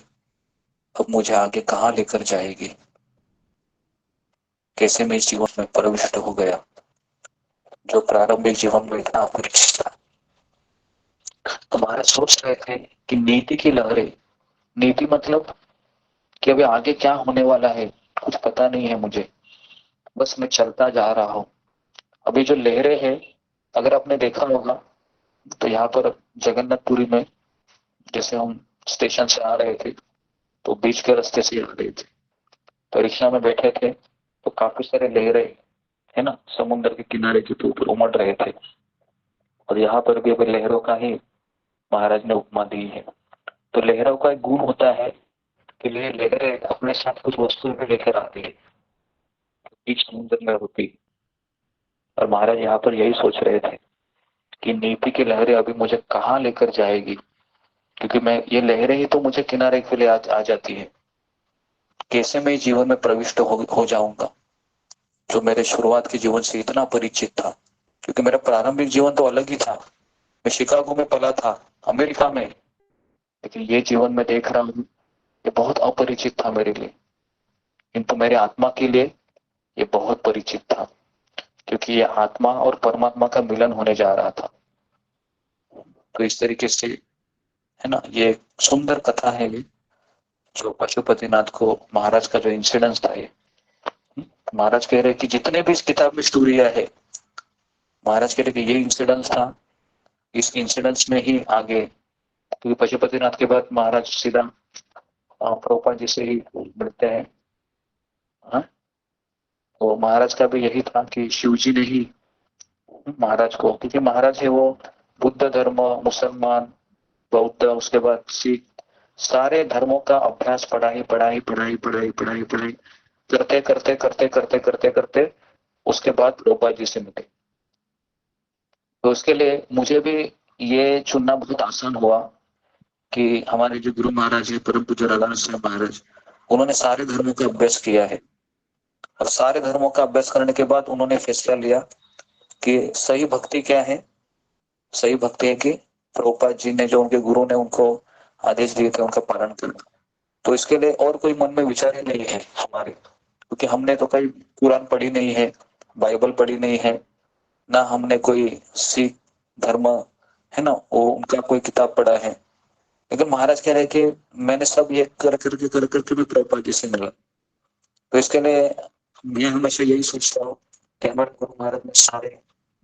अब मुझे आगे कहाँ लेकर जाएगी, कैसे मैं इस जीवन में प्रविष्ट हो गया जो प्रारंभिक जीवन में इतना अपरिचित था। तो महाराज सोच रहे थे कि नीति की लहरें, नीति मतलब कि अभी आगे क्या होने वाला है कुछ पता नहीं है मुझे, बस मैं चलता जा रहा हूँ। अभी जो लहरें हैं, अगर आपने देखा होगा तो यहाँ पर जगन्नाथपुरी में जैसे हम स्टेशन से आ रहे थे तो बीच के रास्ते से आ रहे थे, तो रिक्शा में बैठे थे तो काफी सारे लहरें, है ना, समुद्र के किनारे के ऊपर उमड़ रहे थे। और यहाँ पर भी अभी लहरों का ही महाराज ने उपमा दी है। तो लहरों का एक गुण होता है के लिए लहरें अपने साथ कुछ वस्तुएं भी लेकर आती है, बीच समुद्र में होती। और महाराज यहाँ पर यही सोच रहे थे कि नीति की लहरें अभी मुझे कहाँ लेकर जाएगी, क्योंकि मैं ये लहरें ही तो मुझे किनारे के लिए आ जाती है। कैसे मैं जीवन में प्रविष्ट हो जाऊंगा जो मेरे शुरुआत के जीवन से इतना परिचित था, क्योंकि मेरा प्रारंभिक जीवन तो अलग ही था। मैं शिकागो में पला था, अमेरिका में, लेकिन ये जीवन में देख रहा हूँ ये बहुत अपरिचित था मेरे लिए, किंतु मेरे आत्मा के लिए ये बहुत परिचित था, क्योंकि ये आत्मा और परमात्मा का मिलन होने जा रहा था। तो इस तरीके से है ना, ये सुंदर कथा है ये, जो पशुपतिनाथ को महाराज का जो इंसिडेंस था ये। महाराज कह रहे कि जितने भी इस किताब में स्टोरिया है, महाराज कह रहे कि ये इंसिडेंस था, इस इंसिडेंस में ही आगे, क्योंकि पशुपतिनाथ के बाद महाराज सीधा प्रभुपाद जी से ही मिलते हैं। हाँ? तो महाराज का भी यही था कि शिव जी ने ही महाराज को, क्योंकि महाराज है वो बुद्ध धर्म, मुसलमान, बौद्ध, उसके बाद सिख, सारे धर्मों का अभ्यास पढ़ाई करते उसके बाद प्रभुपाद जी से मिले। तो उसके लिए मुझे भी ये चुनना बहुत आसान हुआ कि हमारे जो गुरु महाराज है, परम पूज्य राधानाथ साहब महाराज, उन्होंने सारे धर्मों का अभ्यास किया है, और सारे धर्मों का अभ्यास करने के बाद उन्होंने फैसला लिया कि सही भक्ति क्या है। सही भक्ति है कि प्रभुपाद जी ने, जो उनके गुरु ने उनको आदेश दिए थे, उनका पालन करना। तो इसके लिए और कोई मन में विचार ही नहीं है हमारे, क्योंकि हमने तो कहीं कुरान पढ़ी नहीं है, बाइबल पढ़ी नहीं है ना, हमने कोई सिख धर्म है ना वो उनका कोई किताब पढ़ा है। लेकिन महाराज कह रहे कि मैंने सब ये कर करके भी प्रभुपाद जी से मिला। तो इसके लिए मैं हमेशा यही सोचता हूँ कि हमारे गुरु महाराज ने सारे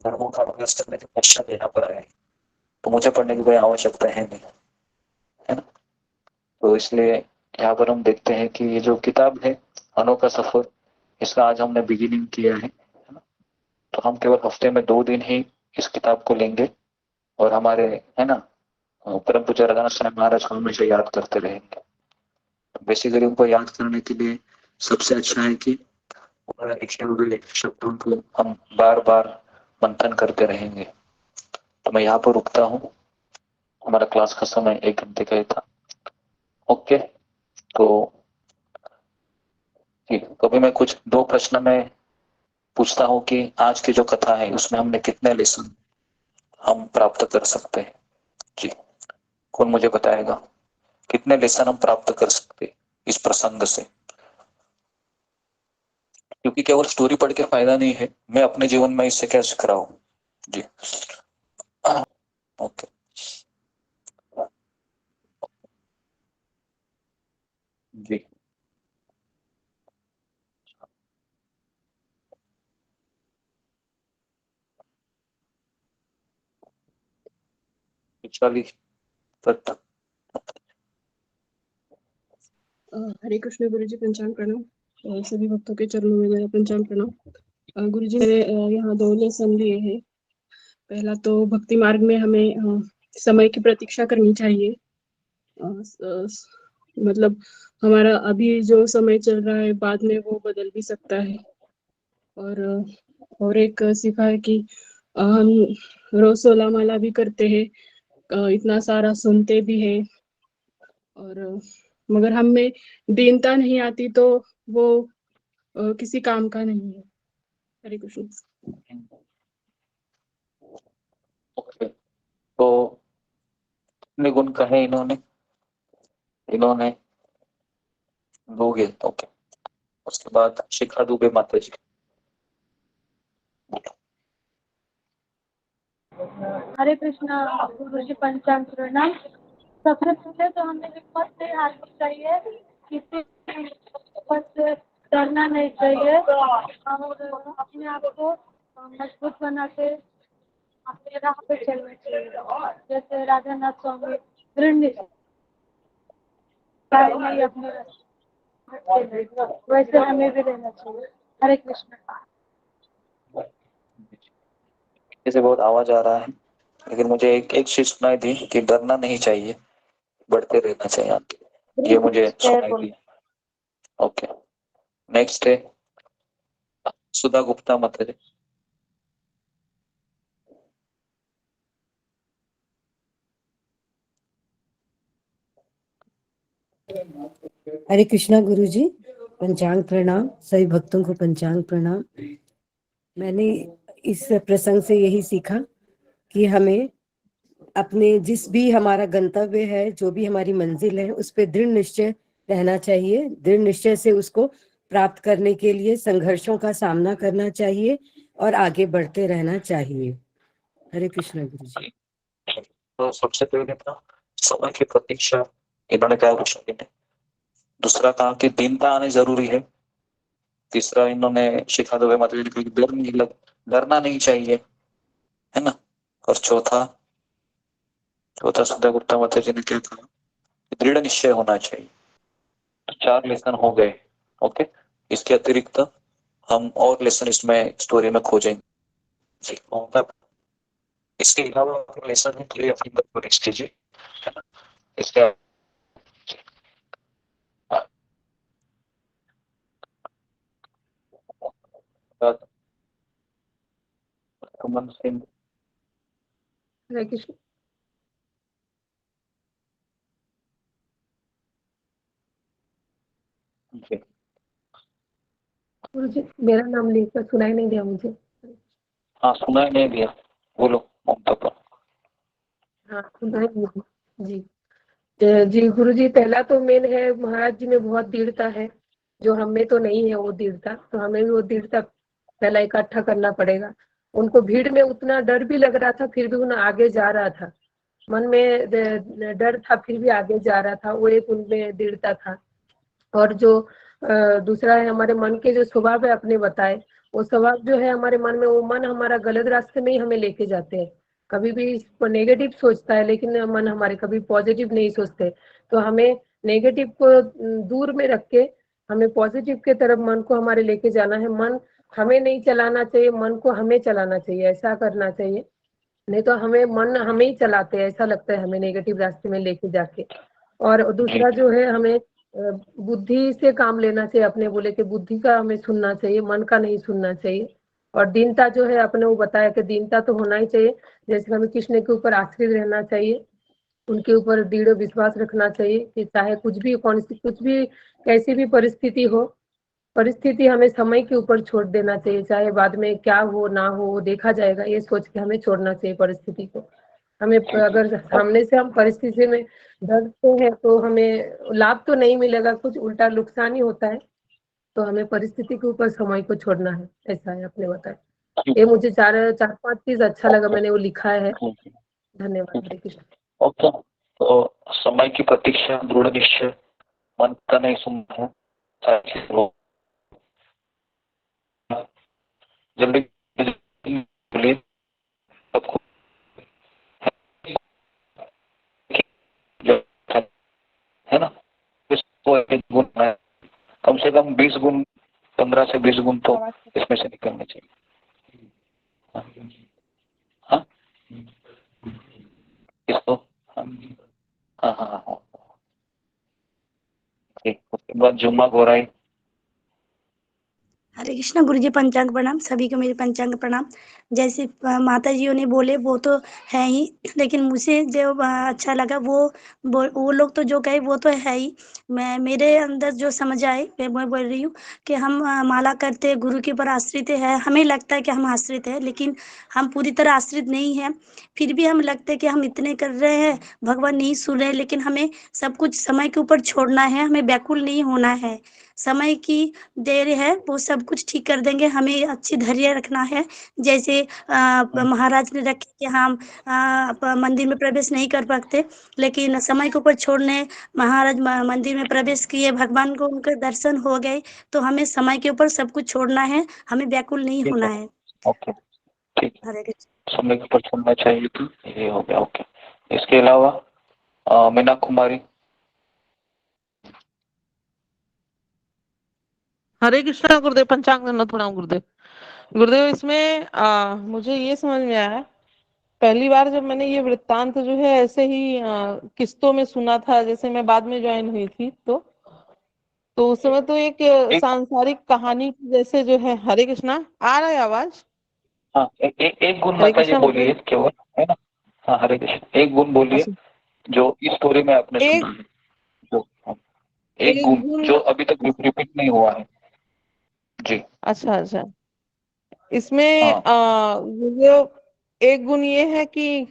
धर्मों का अभ्यास करने के पश्चात देना पड़ा है, तो मुझे पढ़ने की कोई आवश्यकता है नहीं, है ना। तो इसलिए यहाँ पर हम देखते हैं कि ये जो किताब है अनोखा सफर, इसका आज हमने बिगिनिंग किया है ना। तो हम केवल हफ्ते में 2 दिन ही इस किताब को लेंगे, और हमारे है ना परम पूज्य राधानाथ साहब महाराज को हमेशा याद करते रहेंगे। बेसिकली उनको याद करने के लिए सबसे अच्छा है कि उन्होंने लिखे हुए शब्दों को हम बार बार मंथन करते रहेंगे। तो मैं यहाँ पर रुकता हूँ, हमारा क्लास का समय 1 घंटे का ही था। ओके, तो अभी मैं कुछ 2 प्रश्न में पूछता हूँ कि आज की जो कथा है उसमें हमने कितने लेसन हम प्राप्त कर सकते हैं। जी, कौन मुझे बताएगा कितने लेसन हम प्राप्त कर सकते इस प्रसंग से, क्योंकि केवल स्टोरी पढ़ के फायदा नहीं है, मैं अपने जीवन में इससे क्या सीख रहा हूँ। जी ओके, जी तक। हरे कृष्ण गुरु जी, पंचांग प्रणाम। सभी भक्तों के चरणों में मेरा पंचांग प्रणाम। गुरु जी मेरे यहाँ 2 लेसन दिए हैं। पहला तो भक्ति मार्ग में हमें समय की प्रतीक्षा करनी चाहिए। मतलब हमारा अभी जो समय चल रहा है बाद में वो बदल भी सकता है। और एक सीखा है कि हम रोज 16 माला भी करते हैं, इतना सारा सुनते भी है, और मगर हम में दीनता नहीं आती तो वो किसी काम का नहीं है। हरे कृष्ण। ओके, तो कितने गुण कहे इन्होंने 2 गे। ओके, उसके बाद शिखा दुबे माता जी। हरे कृष्णा गुरु जी, पंचांग प्रणाम। सबसे पहले तो हमें हिम्मत से आनी चाहिए, किसी हिम्मत से डरना नहीं चाहिए, और अपने आप को मजबूत बना के अपने राह पे चलना चाहिए। जैसे राधानाथ स्वामी दृढ़ निश्चय नहीं अपने वैसे हमें भी रहना चाहिए। हरे कृष्ण। जैसे बहुत आवाज आ रहा है, लेकिन मुझे एक चीज सुनाई दी कि डरना नहीं चाहिए, बढ़ते रहना चाहिए आगे। ये मुझे सुनाई दिया। ओके, नेक्स्ट है सुधा गुप्ता माता जी। हरे कृष्णा गुरु जी, पंचांग प्रणाम। सभी भक्तों को पंचांग प्रणाम। मैंने इस प्रसंग से यही सीखा कि हमें अपने जिस भी हमारा गंतव्य है, जो भी हमारी मंजिल है, उस पे दृढ़ निश्चय रहना चाहिए। दृढ़ निश्चय से उसको प्राप्त करने के लिए संघर्षों का सामना करना चाहिए और आगे बढ़ते रहना चाहिए। हरे कृष्णा गुरु जी। तो सबसे पहले था समय की प्रतीक्षा, इन्होंने क्या पूछा इन्हें। दूसरा कहा कि दीनता आनी जरूरी है। तीसरा इन्होंने शिखा दुबे माता जी ने कहा कि डरना नहीं चाहिए, है ना। और चौथा सुधा गुप्ता माता जी ने क्या कहा, दृढ़ निश्चय होना चाहिए। तो 4 लेसन हो गए। ओके, इसके अतिरिक्त हम और लेसन इसमें स्टोरी में खोजेंगे। इसके अलावा लेसन के लिए अपनी बात को नेक्स्ट कीजिए। इसके हरे कृष्ण। गुरु जी, मेरा नाम लेकर सुनाई नहीं दिया मुझे। हाँ, सुनाई नहीं दिया, बोलो ममता पर। हाँ, सुनाई दिया जी। जी गुरु जी, पहला तो मेन है महाराज जी में बहुत दृढ़ता है, जो हम में तो नहीं है वो दृढ़ता। तो हमें भी वो दृढ़ता पहला इकट्ठा करना पड़ेगा। उनको भीड़ में उतना डर भी लग रहा था, फिर भी उन्हें आगे जा रहा था। मन में डर था, फिर भी आगे जा रहा था, वो एक उनमें दृढ़ता था। और जो दूसरा है हमारे मन के जो स्वभाव है अपने बताए, वो स्वभाव जो है हमारे मन में, वो मन हमारा गलत रास्ते में ही हमें लेके जाते हैं। कभी भी नेगेटिव सोचता है, लेकिन मन हमारे कभी पॉजिटिव नहीं सोचते। तो हमें नेगेटिव को दूर में रख के हमें पॉजिटिव के तरफ मन को हमारे लेके जाना है। मन हमें नहीं चलाना चाहिए, मन को हमें चलाना चाहिए, ऐसा करना चाहिए। नहीं तो हमें मन हमें ही चलाते हैं, ऐसा लगता है हमें नेगेटिव रास्ते में लेके जाके। और दूसरा जो है हमें बुद्धि से काम लेना चाहिए। अपने बोले कि बुद्धि का हमें सुनना चाहिए, मन का नहीं सुनना चाहिए। और दीनता जो है अपने वो बताया कि दीनता तो होना ही चाहिए। जैसे हमें कृष्ण के ऊपर आश्रित रहना चाहिए, उनके ऊपर दृढ़ विश्वास रखना चाहिए कि चाहे कुछ भी कुछ भी कैसी भी परिस्थिति हो, परिस्थिति हमें समय के ऊपर छोड़ देना चाहिए। चाहे बाद में क्या हो ना हो वो देखा जाएगा, ये सोच के हमें छोड़ना चाहिए परिस्थिति को। हमें अगर सामने से हम परिस्थिति में डरते हैं तो हमें लाभ तो नहीं मिलेगा, कुछ उल्टा नुकसान ही होता है। तो हमें परिस्थिति के ऊपर समय को छोड़ना है, ऐसा है आपने बताया। ये मुझे 4-5 चीज अच्छा लगा, मैंने वो लिखा है। धन्यवाद। हरे कृष्ण। ओके, तो समय की प्रतीक्षा, दृढ़ निश्चय, मन का नहीं सुनना है, जल्दी है ना। इसको गुण है, कम से कम 20 गुण, 15 से 20 गुण तो इसमें से निकलने चाहिए। हाँ, इसको हाँ हाँ हाँ हाँ। ठीक, उसके बाद जुम्मा गोराई। हरे कृष्णा गुरु जी, पंचांग प्रणाम। सभी को मेरे पंचांग प्रणाम। जैसे माता जियों ने बोले वो तो है ही, लेकिन मुझे जो अच्छा लगा वो लोग तो जो कहे वो तो है ही। मैं मेरे अंदर जो समझ आए मैं बोल रही हूँ कि हम माला करते गुरु के ऊपर आश्रित है। हमें लगता है कि हम आश्रित है, लेकिन हम पूरी तरह आश्रित नहीं है। फिर भी हम लगता है कि हम इतने कर रहे हैं, भगवान नहीं सुन रहे, लेकिन हमें सब कुछ समय के ऊपर छोड़ना है। हमें व्याकुल नहीं होना है। समय की देर है, वो सब कुछ ठीक कर देंगे। हमें अच्छी धैर्य रखना है। जैसे महाराज ने रखे कि हम मंदिर में प्रवेश नहीं कर पाते, लेकिन समय के ऊपर छोड़ने महाराज मंदिर में प्रवेश किए, भगवान को उनके दर्शन हो गए। तो हमें समय के ऊपर सब कुछ छोड़ना है, हमें व्याकुल नहीं होना है। ओके, ठीक है, हरे कृष्ण। समय के ऊपर छोड़ना चाहिए, तो ये हो गया। ओके, इसके अलावा मीना कुमारी। हरे कृष्णा गुरुदेव। पंचांग प्रणाम गुरुदेव। गुरुदेव, इसमें मुझे ये समझ में आया, पहली बार जब मैंने ये वृत्तांत जो है ऐसे ही किस्तों में सुना था, जैसे मैं बाद में ज्वाइन हुई थी, तो उस समय तो एक सांसारिक कहानी जैसे जो है। हरे कृष्णा, आ रहा है आवाज? हाँ, एक गुण हरे माता जी कृष्णा बोलिए केवल, है ना? हाँ, हरे कृष्ण, एक गुण बोलिए जो इस स्टोरी में आपने सुना है, जो एक गुण जो अभी तक रिपीट नहीं हुआ है जी। अच्छा अच्छा, इसमें गुरुदेव एक गुण ये है कि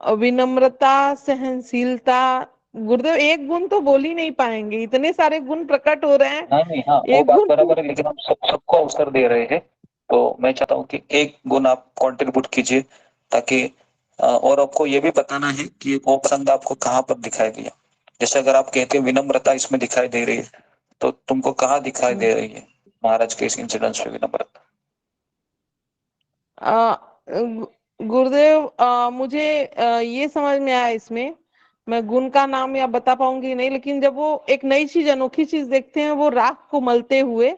विनम्रता, सहनशीलता। गुरुदेव एक गुण तो बोल ही नहीं पाएंगे, इतने सारे गुण प्रकट हो रहे हैं। नहीं, हाँ, वो एक बात गुण बराबर है, लेकिन हम सबको अवसर दे रहे हैं, तो मैं चाहता हूँ कि एक गुण आप कंट्रीब्यूट कीजिए, ताकि और आपको ये भी बताना है कि वो प्रसंग आपको कहाँ पर दिखाई दिया। जैसे अगर आप कहते हैं विनम्रता इसमें दिखाई दे रही है, तो तुमको कहाँ दिखाई दे रही है महाराज के इस इंसिडेंस में विनम्रता? गुरुदेव, मुझे ये समझ में आया इसमें, मैं गुण का नाम या बता पाऊंगी नहीं, लेकिन जब वो एक नई चीज, अनोखी चीज देखते हैं, वो राख को मलते हुए,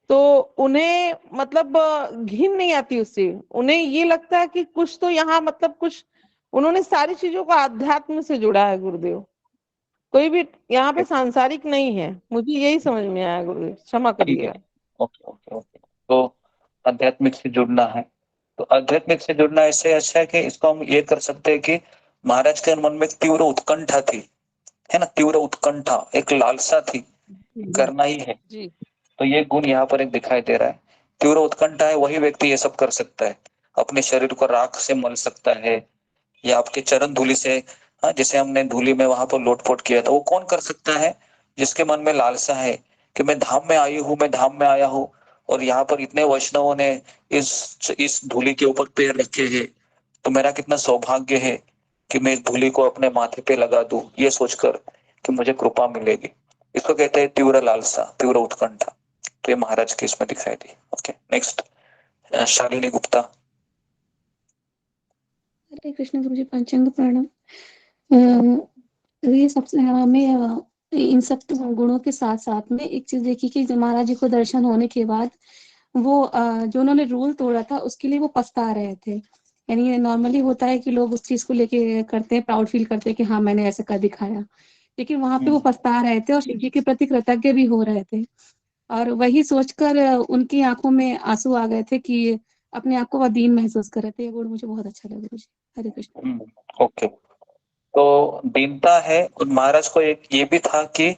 तो उन्हें मतलब घिन नहीं आती उससे। उन्हें ये लगता है कि कुछ तो यहाँ मतलब कुछ, उन्होंने सारी चीजों को आध्यात्म से जुड़ा है गुरुदेव। कोई भी यहाँ पे सांसारिक नहीं है, मुझे यही समझ में आया गुरुदेव, क्षमा ठीक है, करिएगा। Okay okay okay. तो आध्यात्मिक से जुड़ना है, तो आध्यात्मिक से जुड़ना इससे अच्छा है कि इसको हम ये कर सकते हैं कि महाराज के मन में तीव्र उत्कंठा थी, है ना? तीव्र उत्कंठा, एक लालसा थी, करना ही है। जी। तो ये गुण यहाँ पर एक दिखाई दे रहा है। तीव्र उत्कंठा है, वही व्यक्ति ये सब कर सकता है। अपने शरीर को राख से मल सकता है, या आपके चरण धूलि से, हाँ, जैसे हमने धूलि में वहां पर लोटपोट किया था, वो कौन कर सकता है? जिसके मन में लालसा है कि मैं धाम में आई हूँ, मैं धाम में आया हूँ, और यहाँ पर इतने वैष्णवों ने इस धूलि के ऊपर पैर रखे हैं, तो मेरा कितना सौभाग्य है कि मैं इस धूलि को अपने माथे पे लगा दूं, ये सोचकर कि मुझे कृपा मिलेगी। इसको कहते हैं तीव्र लालसा, तीव्र उत्कंठा। तो ये महाराज के इसमें दिखाई दी। Okay, next Shalini Gupta. हरे कृष्ण गुरु जी, पंचांग प्रणाम। ये सबसे हमें इन सब गुणों के साथ साथ में एक चीज देखी कि महाराज जी को दर्शन होने के बाद वो जो उन्होंने रूल तोड़ा था उसके लिए वो पछता रहे थे। यानी नॉर्मली होता है कि लोग उस चीज को लेके करते हैं, प्राउड फील करते हैं कि हाँ मैंने ऐसा कर दिखाया, लेकिन वहां पे वो पछता रहे थे और शिव जी के प्रति कृतज्ञ भी हो रहे थे। और वही सोचकर उनकी आंखों में आंसू आ गए थे कि अपने आप को वह दीन महसूस कर रहे थे। ये गुण मुझे बहुत अच्छा लगा गुरु जी। हरे कृष्ण। ओके, तो दीनता है, और महाराज को एक ये भी था कि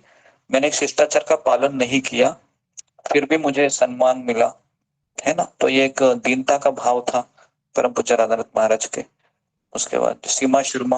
मैंने एक शिष्टाचार का पालन नहीं किया, फिर भी मुझे सम्मान मिला, है ना? तो ये एक दीनता का भाव था परम पूज्य राधानाथ महाराज के। उसके बाद सीमा शर्मा।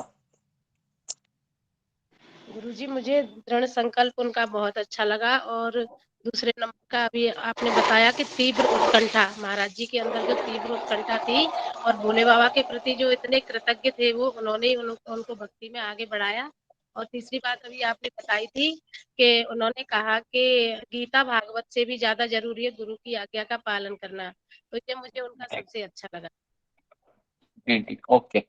गुरुजी, मुझे दृढ़ संकल्प उनका बहुत अच्छा लगा, और दूसरे नंबर का अभी आपने बताया कि तीव्र उत्कंठा, महाराज जी के अंदर जो तीव्र उत्कंठा थी और भोले बाबा के प्रति जो इतने कृतज्ञ थे, वो उन्होंने उनको भक्ति में आगे बढ़ाया। और तीसरी बात अभी आपने बताई थी कि उन्होंने कहा कि गीता भागवत से भी ज्यादा जरूरी है गुरु की आज्ञा का पालन करना, तो ये मुझे उनका सबसे अच्छा लगा। जी, ओके,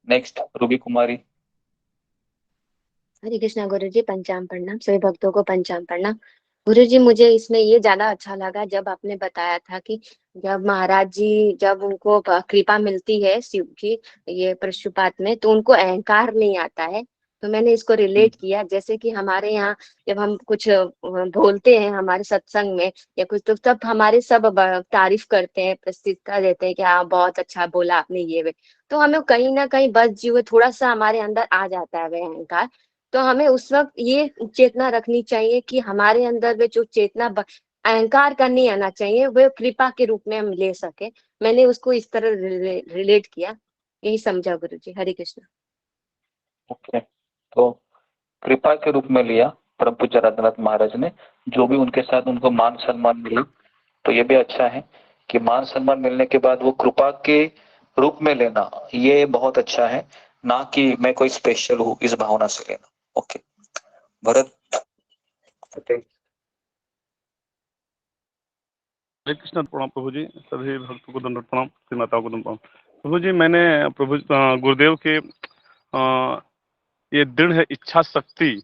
नेक्स्ट रूबी कुमारी। हरे कृष्णा गुरु जी, पंचांग प्रणाम। सभी भक्तों को पंचांग प्रणाम। गुरु जी, मुझे इसमें ये ज्यादा अच्छा लगा जब आपने बताया था कि जब महाराज जी, जब उनको कृपा मिलती है शिव की ये पशुपात में, तो उनको अहंकार नहीं आता है। तो मैंने इसको रिलेट किया, जैसे कि हमारे यहाँ जब हम कुछ बोलते हैं हमारे सत्संग में या कुछ, तो तब हमारे सब तारीफ करते हैं, प्रसिद्धता देते हैं कि हाँ बहुत अच्छा बोला आपने ये वे। तो हमें कहीं ना कहीं बस जीव थोड़ा सा हमारे अंदर आ जाता है वह अहंकार। तो हमें उस वक्त ये चेतना रखनी चाहिए कि हमारे अंदर में जो चेतना अहंकार का नहीं आना चाहिए, वह कृपा के रूप में हम ले सके। मैंने उसको इस तरह रिलेट किया, यही समझा गुरु जी। हरे कृष्ण। ओके, तो कृपा के रूप में लिया परम पूज्य राधानाथ महाराज ने, जो भी उनके साथ उनको मान सम्मान मिला, तो ये भी अच्छा है कि मान सम्मान मिलने के बाद वो कृपा के रूप में लेना, ये बहुत अच्छा है, ना कि मैं कोई स्पेशल हूँ इस भावना से लेना। ओके, भरत पटेल। हरे कृष्ण प्रणाम प्रभु जी, सभी भक्तों को दंडवत प्रणाम, सभी माताओं को दंडवत प्रणाम। प्रभु जी, मैंने प्रभु गुरुदेव के ये दृढ़ इच्छा शक्ति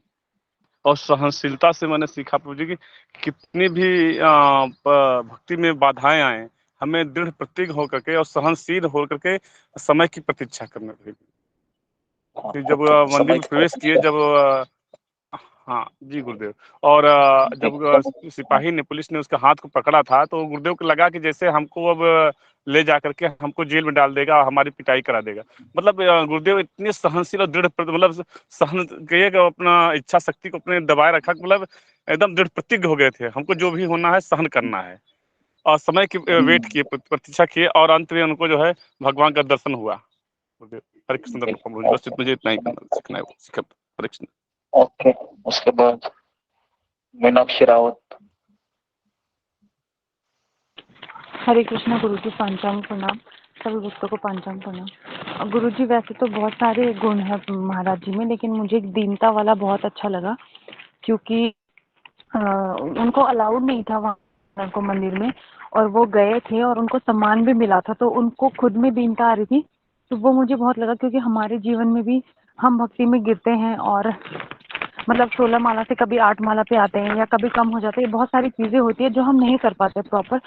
और सहनशीलता से मैंने सीखा प्रभु जी कि कितनी भी भक्ति में बाधाएं आए, हमें दृढ़ प्रतिज्ञ होकर के और सहनशील होकर के समय की प्रतीक्षा करनी रहेगी। फिर जब मंदिर में प्रवेश किए, जब हाँ जी गुरुदेव, और जब सिपाही ने, पुलिस ने उसके हाथ को पकड़ा था, तो गुरुदेव को लगा कि जैसे हमको अब ले जा करके हमको जेल में डाल देगा, हमारी पिटाई करा देगा। मतलब गुरुदेव इतने सहनशील और दृढ़ मतलब सहन किए, अपना इच्छा शक्ति को अपने दबाए रखा, मतलब एकदम दृढ़ प्रतिज्ञ हो गए थे, हमको जो भी होना है सहन करना है। और समय की वेट किए, प्रतीक्षा किए, और अंत में उनको जो है भगवान का दर्शन हुआ। गुरुदेव हरे कृष्ण प्रभु, बस मुझे इतना ही करना सीखना है, हरे कृष्ण। ओके, उसके बाद मीनाक्षी रावत। हरे कृष्णा गुरुजी, पंचांग प्रणाम सभी भक्तों को, पंचांग प्रणाम। गुरुजी वैसे तो बहुत सारे गुण है महाराज जी में, लेकिन मुझे दीनता वाला बहुत अच्छा लगा, क्योंकि उनको अलाउड नहीं था वहाँ को मंदिर में, और वो गए थे और उनको सम्मान भी मिला था, तो उनको खुद में दीनता आ रही थी। तो वो मुझे बहुत लगा, क्योंकि हमारे जीवन में भी हम भक्ति में गिरते हैं, और मतलब 16 माला से कभी 8 माला पे आते हैं, या कभी कम हो जाते हैं। बहुत सारी चीजें होती है जो हम नहीं कर पाते प्रॉपर,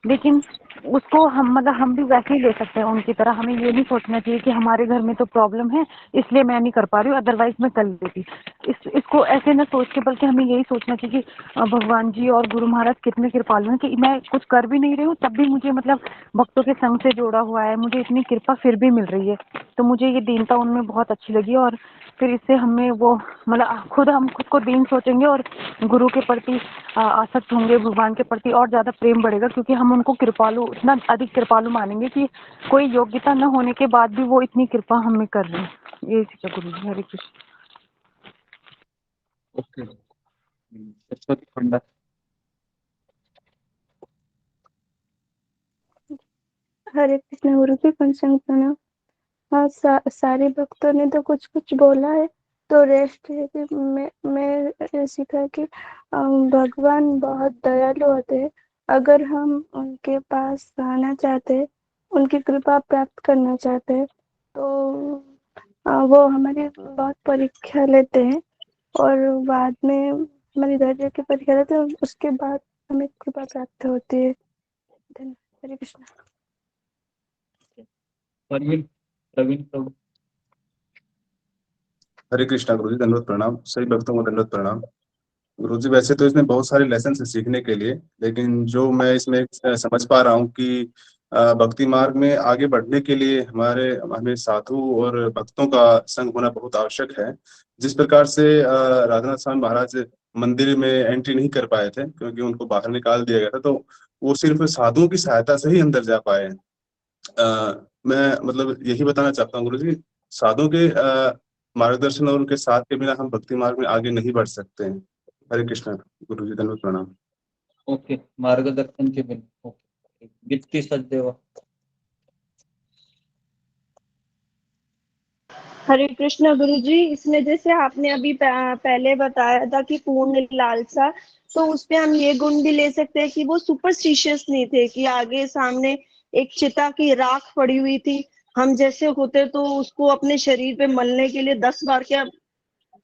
लेकिन उसको हम मतलब हम भी वैसे ही ले सकते हैं उनकी तरह। हमें ये नहीं सोचना चाहिए कि हमारे घर में तो प्रॉब्लम है इसलिए मैं नहीं कर पा रही हूँ, अदरवाइज मैं कर लेती। इसको ऐसे न सोच के, बल्कि हमें यही सोचना चाहिए कि भगवान जी और गुरु महाराज कितने कृपालु हैं कि मैं कुछ कर भी नहीं रही हूँ, तब भी मुझे मतलब भक्तों के संग से जोड़ा हुआ है, मुझे इतनी कृपा फिर भी मिल रही है। तो मुझे ये दीनता उनमें बहुत अच्छी लगी, और फिर इससे हमें वो मतलब हम खुद को दीन सोचेंगे, और गुरु के प्रति आसक्त होंगे, भगवान के प्रति और ज्यादा प्रेम बढ़ेगा, क्योंकि हम उनको कृपालु, इतना अधिक कृपालु मानेंगे कि कोई योग्यता न होने के बाद भी वो इतनी कृपा हमें कर रहे हैं। यही शिक्षा गुरु जी। हरे कृष्ण। ओके, सरस्वती पंडित। हरे कृष्ण गुरु जी, पंचांग प्रणाम। हाँ, सारे भक्तों ने तो कुछ कुछ बोला है, तो रेस्ट है कि मैं सीखा कि भगवान बहुत दयालु होते हैं। अगर हम उनके पास रहना चाहते हैं, उनकी कृपा प्राप्त करना चाहते हैं, तो वो हमारी बहुत परीक्षा लेते हैं, और बाद में हमारी धैर्य की परीक्षा लेते हैं, उसके बाद हमें कृपा प्राप्त होती है। धन्यवाद। हरे कृष्ण। प्रवीण प्रभु। हरे कृष्णा गुरुजी, दंडवत प्रणाम सभी भक्तों को, दंडवत प्रणाम। गुरुजी वैसे तो इसमें बहुत सारे लेसन है सीखने के लिए, लेकिन जो मैं इसमें समझ पा रहा हूँ कि भक्ति मार्ग में आगे बढ़ने के लिए हमें साधु और भक्तों का संग होना बहुत आवश्यक है। जिस प्रकार से राधानाथ स्वामी महाराज मंदिर में एंट्री नहीं कर पाए थे क्योंकि उनको बाहर निकाल दिया गया था, तो वो सिर्फ साधुओं की सहायता से ही अंदर जा पाए। मैं मतलब यही बताना चाहता हूँ गुरुजी, साधुओं के मार्गदर्शन और उनके साथ के बिना हम भक्ति मार्ग में आगे नहीं बढ़ सकते हैं। हरे कृष्ण गुरुजी, धन्यवाद प्रणाम। ओके, मार्गदर्शन के बिना। ओके, गिफ्टी सचदेवा। हरे कृष्ण गुरु जी, इसमें जैसे आपने अभी पहले बताया था कि पूर्ण लालसा, तो उसपे हम ये गुण भी ले सकते हैं कि वो सुपरस्टिशियस नहीं थे, कि आगे सामने एक चिता की राख पड़ी हुई थी, हम जैसे होते तो उसको अपने शरीर पे मलने के लिए 10 बार क्या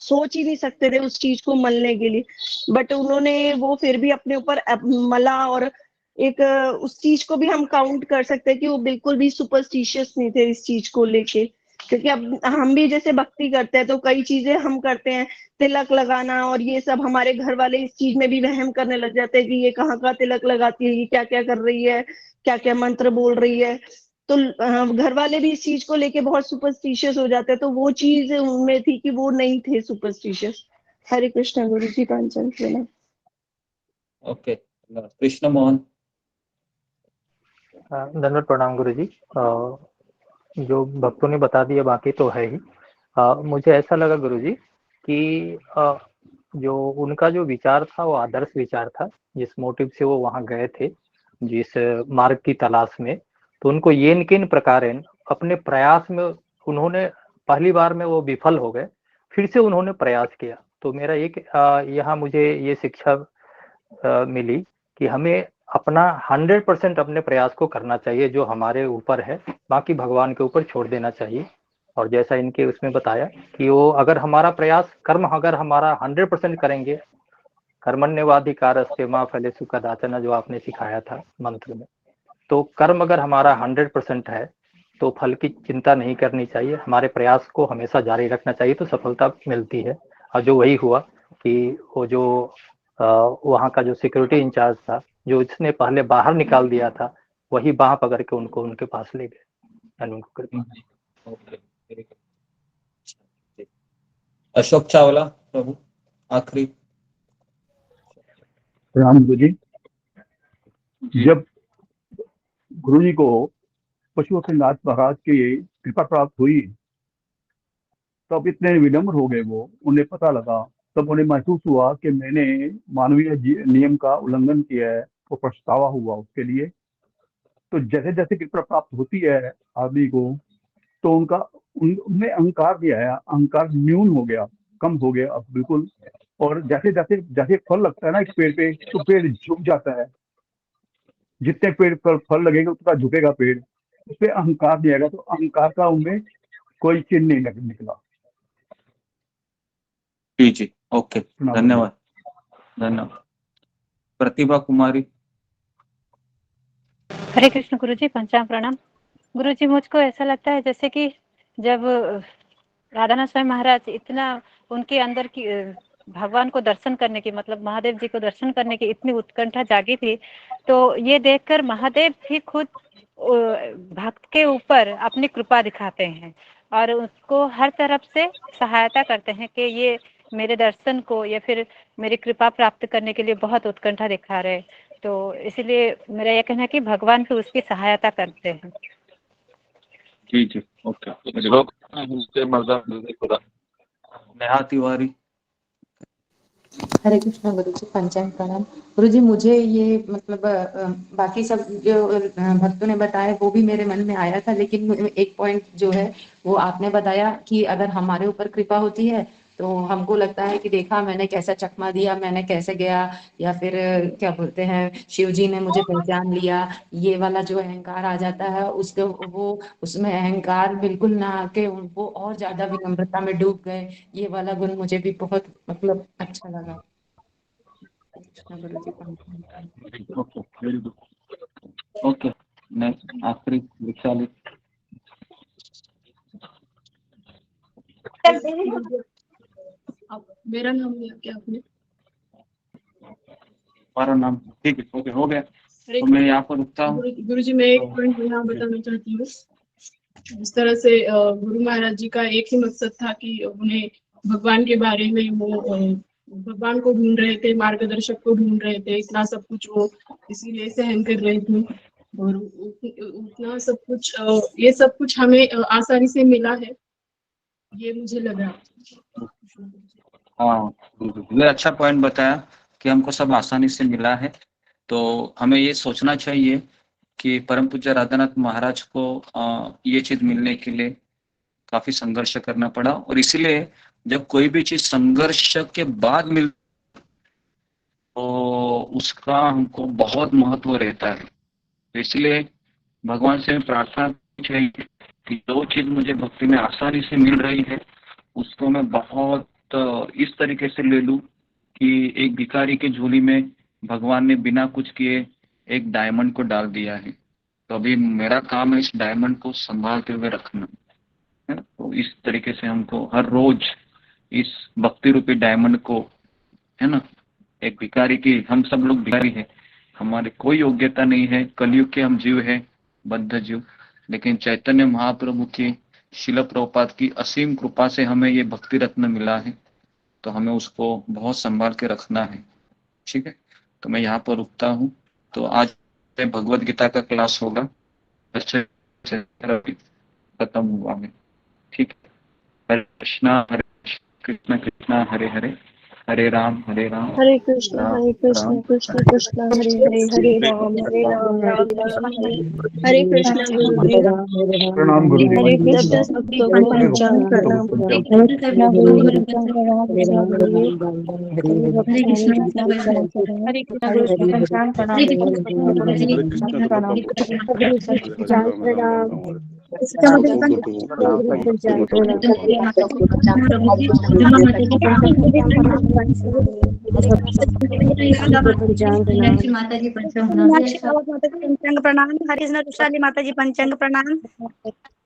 सोच ही नहीं सकते थे उस चीज को मलने के लिए, बट उन्होंने वो फिर भी अपने ऊपर मला, और एक उस चीज को भी हम काउंट कर सकते हैं कि वो बिल्कुल भी सुपरस्टिशियस नहीं थे इस चीज को लेके। क्योंकि अब हम भी जैसे भक्ति करते हैं तो कई चीजें हम करते हैं, तिलक लगाना और ये सब, हमारे घर वाले इस चीज में भी वहम करने लग जाते हैं कि ये कहाँ का तिलक लगाती है, ये क्या क्या कर रही है, क्या क्या मंत्र बोल रही है। तो घर वाले भी इस चीज को लेके बहुत सुपरस्टिशियस हो जाते हैं, तो वो चीज उनमें थी कि वो नहीं थे सुपरस्टिशियस। हरे कृष्ण गुरु जी, पंचम प्रणाम। ओके, कृष्ण मोहन। धन्यवाद प्रणाम गुरु जी। जो भक्तों ने बता दिया बाकी तो है ही। मुझे ऐसा लगा गुरु जी कि जो उनका जो विचार था वो आदर्श विचार था, जिस मोटिव से वो वहां गए थे, जिस मार्ग की तलाश में, तो उनको ये किन प्रकार अपने प्रयास में उन्होंने पहली बार में वो विफल हो गए, फिर से उन्होंने प्रयास किया। तो मेरा एक यहाँ मुझे ये शिक्षा मिली कि हमें अपना 100% अपने प्रयास को करना चाहिए, जो हमारे ऊपर है, बाकी भगवान के ऊपर छोड़ देना चाहिए। और जैसा इनके उसमें बताया कि वो अगर हमारा प्रयास कर्म अगर हमारा 100% करेंगे, कर्मण्यवाधिकारस्ते मा फलेषु कदाचन, जो आपने सिखाया था मंत्र में, तो कर्म अगर हमारा 100% है तो फल की चिंता नहीं करनी चाहिए, हमारे प्रयास को हमेशा जारी रखना चाहिए, तो सफलता मिलती है। और जो वही हुआ कि वो जो वहाँ का जो सिक्योरिटी इंचार्ज था, जो इसने पहले बाहर निकाल दिया था, वही बाह पकड़ के उनको उनके पास ले गए, यानी उनको कृपा। अशोक चावला प्रभु आखिरी। राम गुरु जी, जब गुरु जी को पशुपतिनाथ महाराज की कृपा प्राप्त हुई तब इतने विनम्र हो गए वो, उन्हें पता लगा, तब उन्हें महसूस हुआ कि मैंने मानवीय नियम का उल्लंघन किया है, वो पछतावा हुआ उसके लिए। तो जैसे जैसे कृपा प्राप्त होती है आदमी को, तो उनमें अहंकार भी आया, अहंकार न्यून हो गया, कम हो गया अब बिल्कुल। और जैसे जैसे जैसे फल लगता है ना एक पेड़ पे, तो पेड़ झुक जाता है, जितने पेड़ पर फल लगेगा उतना झुकेगा पेड़, उसपे अहंकार नहीं आएगा। तो अहंकार का उनमें कोई चिन्ह नहीं निकला। जी जी, ओके, धन्यवाद धन्यवाद। प्रतिभा कुमारी। हरे कृष्ण गुरुजी, पंचांग प्रणाम। गुरुजी, मुझको ऐसा लगता है जैसे कि जब राधानाथ स्वामी महाराज इतना उनके अंदर की भगवान को दर्शन करने की, मतलब महादेव जी को दर्शन करने की इतनी उत्कंठा जागी थी, तो ये देखकर महादेव भी खुद भक्त के ऊपर अपनी कृपा दिखाते हैं और उसको हर तरफ से सहायता करते हैं कि ये मेरे दर्शन को या फिर मेरी कृपा प्राप्त करने के लिए बहुत उत्कंठा दिखा रहे। तो इसलिए मेरा यह कहना है कि भगवान भी उसकी सहायता करते हैं। जी जी, ओके। नेहा तिवारी। हरे कृष्णा गुरुजी, पंचांग प्रणाम। गुरुजी, मुझे ये मतलब बाकी सब जो भक्तों ने बताया वो भी मेरे मन में आया था, लेकिन एक पॉइंट जो है वो आपने बताया कि अगर हमारे ऊपर कृपा होती है तो हमको लगता है कि देखा मैंने कैसा चकमा दिया, मैंने कैसे गया, या फिर क्या बोलते हैं शिव जी ने मुझे पहचान लिया, ये वाला जो अहंकार आ जाता है उसके वो उसमें अहंकार बिल्कुल ना आके उनको और ज्यादा विनम्रता में डूब गए। ये वाला गुण मुझे भी बहुत मतलब अच्छा लगा। Krishna Guru ji, okay, very good. Okay, next आखिरी विशाली। मेरा नाम लिया क्या आपने? हमारा नाम, ठीक है, ओके, हो गया। तो मैं यहाँ पर रुकता हूँ। गुरुजी, मैं एक पॉइंट यहाँ बताना चाहती हूँ। जिस तरह से गुरु महाराज जी का एक ही मकसद था कि उन्हें भगवान के बारे में, वो भगवान को ढूंढ रहे थे, मार्गदर्शक को ढूंढ रहे थे, इतना सब कुछ वो इसीलिए सहन कर रहे थे और उतना सब कुछ, ये सब कुछ हमें आसानी से मिला है, ये मुझे लगा। हाँ, ये अच्छा पॉइंट बताया कि हमको सब आसानी से मिला है। तो हमें ये सोचना चाहिए कि परम पूज्य राधानाथ महाराज को ये चीज मिलने के लिए काफी संघर्ष करना पड़ा, और इसीलिए जब कोई भी चीज संघर्ष के बाद मिल तो उसका हमको बहुत महत्व रहता है। तो इसलिए भगवान से प्रार्थना चाहिए कि जो चीज मुझे भक्ति में आसानी से मिल रही है उसको मैं बहुत इस तरीके से ले लूं कि एक भिखारी के झोली में भगवान ने बिना कुछ किए एक डायमंड को डाल दिया है। तो अभी मेरा काम है इस डायमंड को संभालते हुए रखना है। तो इस तरीके से हमको हर रोज इस भक्ति रूपी डायमंड को, है ना, एक भिखारी की, हम सब लोग भिखारी हैं, हमारी कोई योग्यता नहीं है, कलयुग के हम जीव है, बद्ध जीव, लेकिन चैतन्य महाप्रभु की, शिल प्रभुपाद की असीम कृपा से हमें ये भक्ति रत्न मिला है। तो हमें उसको बहुत संभाल के रखना है। ठीक है, तो मैं यहाँ पर रुकता हूँ। तो आज भगवत गीता का क्लास होगा, अच्छे से खत्म हुआ है। ठीक है, हरे कृष्णा कृष्णा हरे हरे, हरे राम हरे कृष्ण कृष्ण कृष्ण हरे हरे, हरे राम राम राम हरे। हरे कृष्ण गुरु जी, प्रणाम गुरु जी। हरे कृष्ण भक्तों को पंचांग प्रणाम। हरे कृष्ण गुरु जी, पंचांग प्रणाम। हरे कृष्ण गुरु जी, पंचांग प्रणाम। हरे कृष्ण पंचांग प्रणाम। माता जी पंचांग प्रणाम। हरे कृष्ण रुशाली माता जी पंचांग प्रणाम।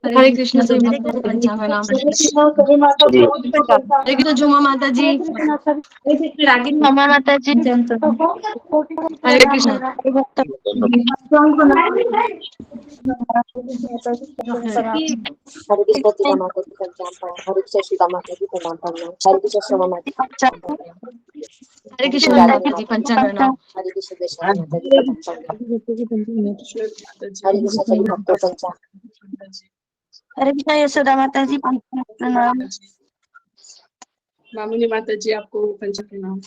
हरे कृष्ण सभी भक्तों को पंचांग प्रणाम। हरे कृष्ण जुमा माता जी। रागिनी ममा माता जी। हरे कृष्ण। हरे कृष्ण शिवा माता जी पंचांग प्रणाम। हरे कृष्ण शिवा माता जी प्रणाम प्रणाम। हरे कृष्ण शिवा माता जी हरे कृष्ण माता जी पंचांग प्रणाम। हरे कृष्ण दशहरा माता जी का पंचांग हरे कृष्ण सभी भक्तों पंचांग हरे कृष्ण यशोदा माता जी पंचांग प्रणाम। मामुनी माता जी आपको पंचांग प्रणाम।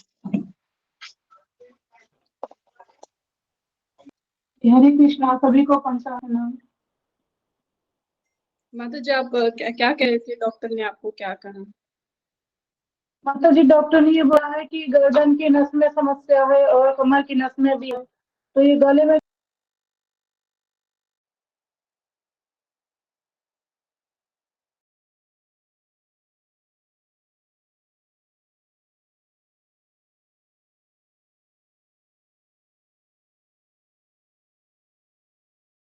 हरे कृष्णा सभी को पंचांग प्रणाम। माता जी आप क्या कह रहे थे, डॉक्टर ने आपको क्या कहा? माता जी डॉक्टर ने ये बोला है कि गर्दन की नस में समस्या है और कमर की नस में भी है, तो ये गले में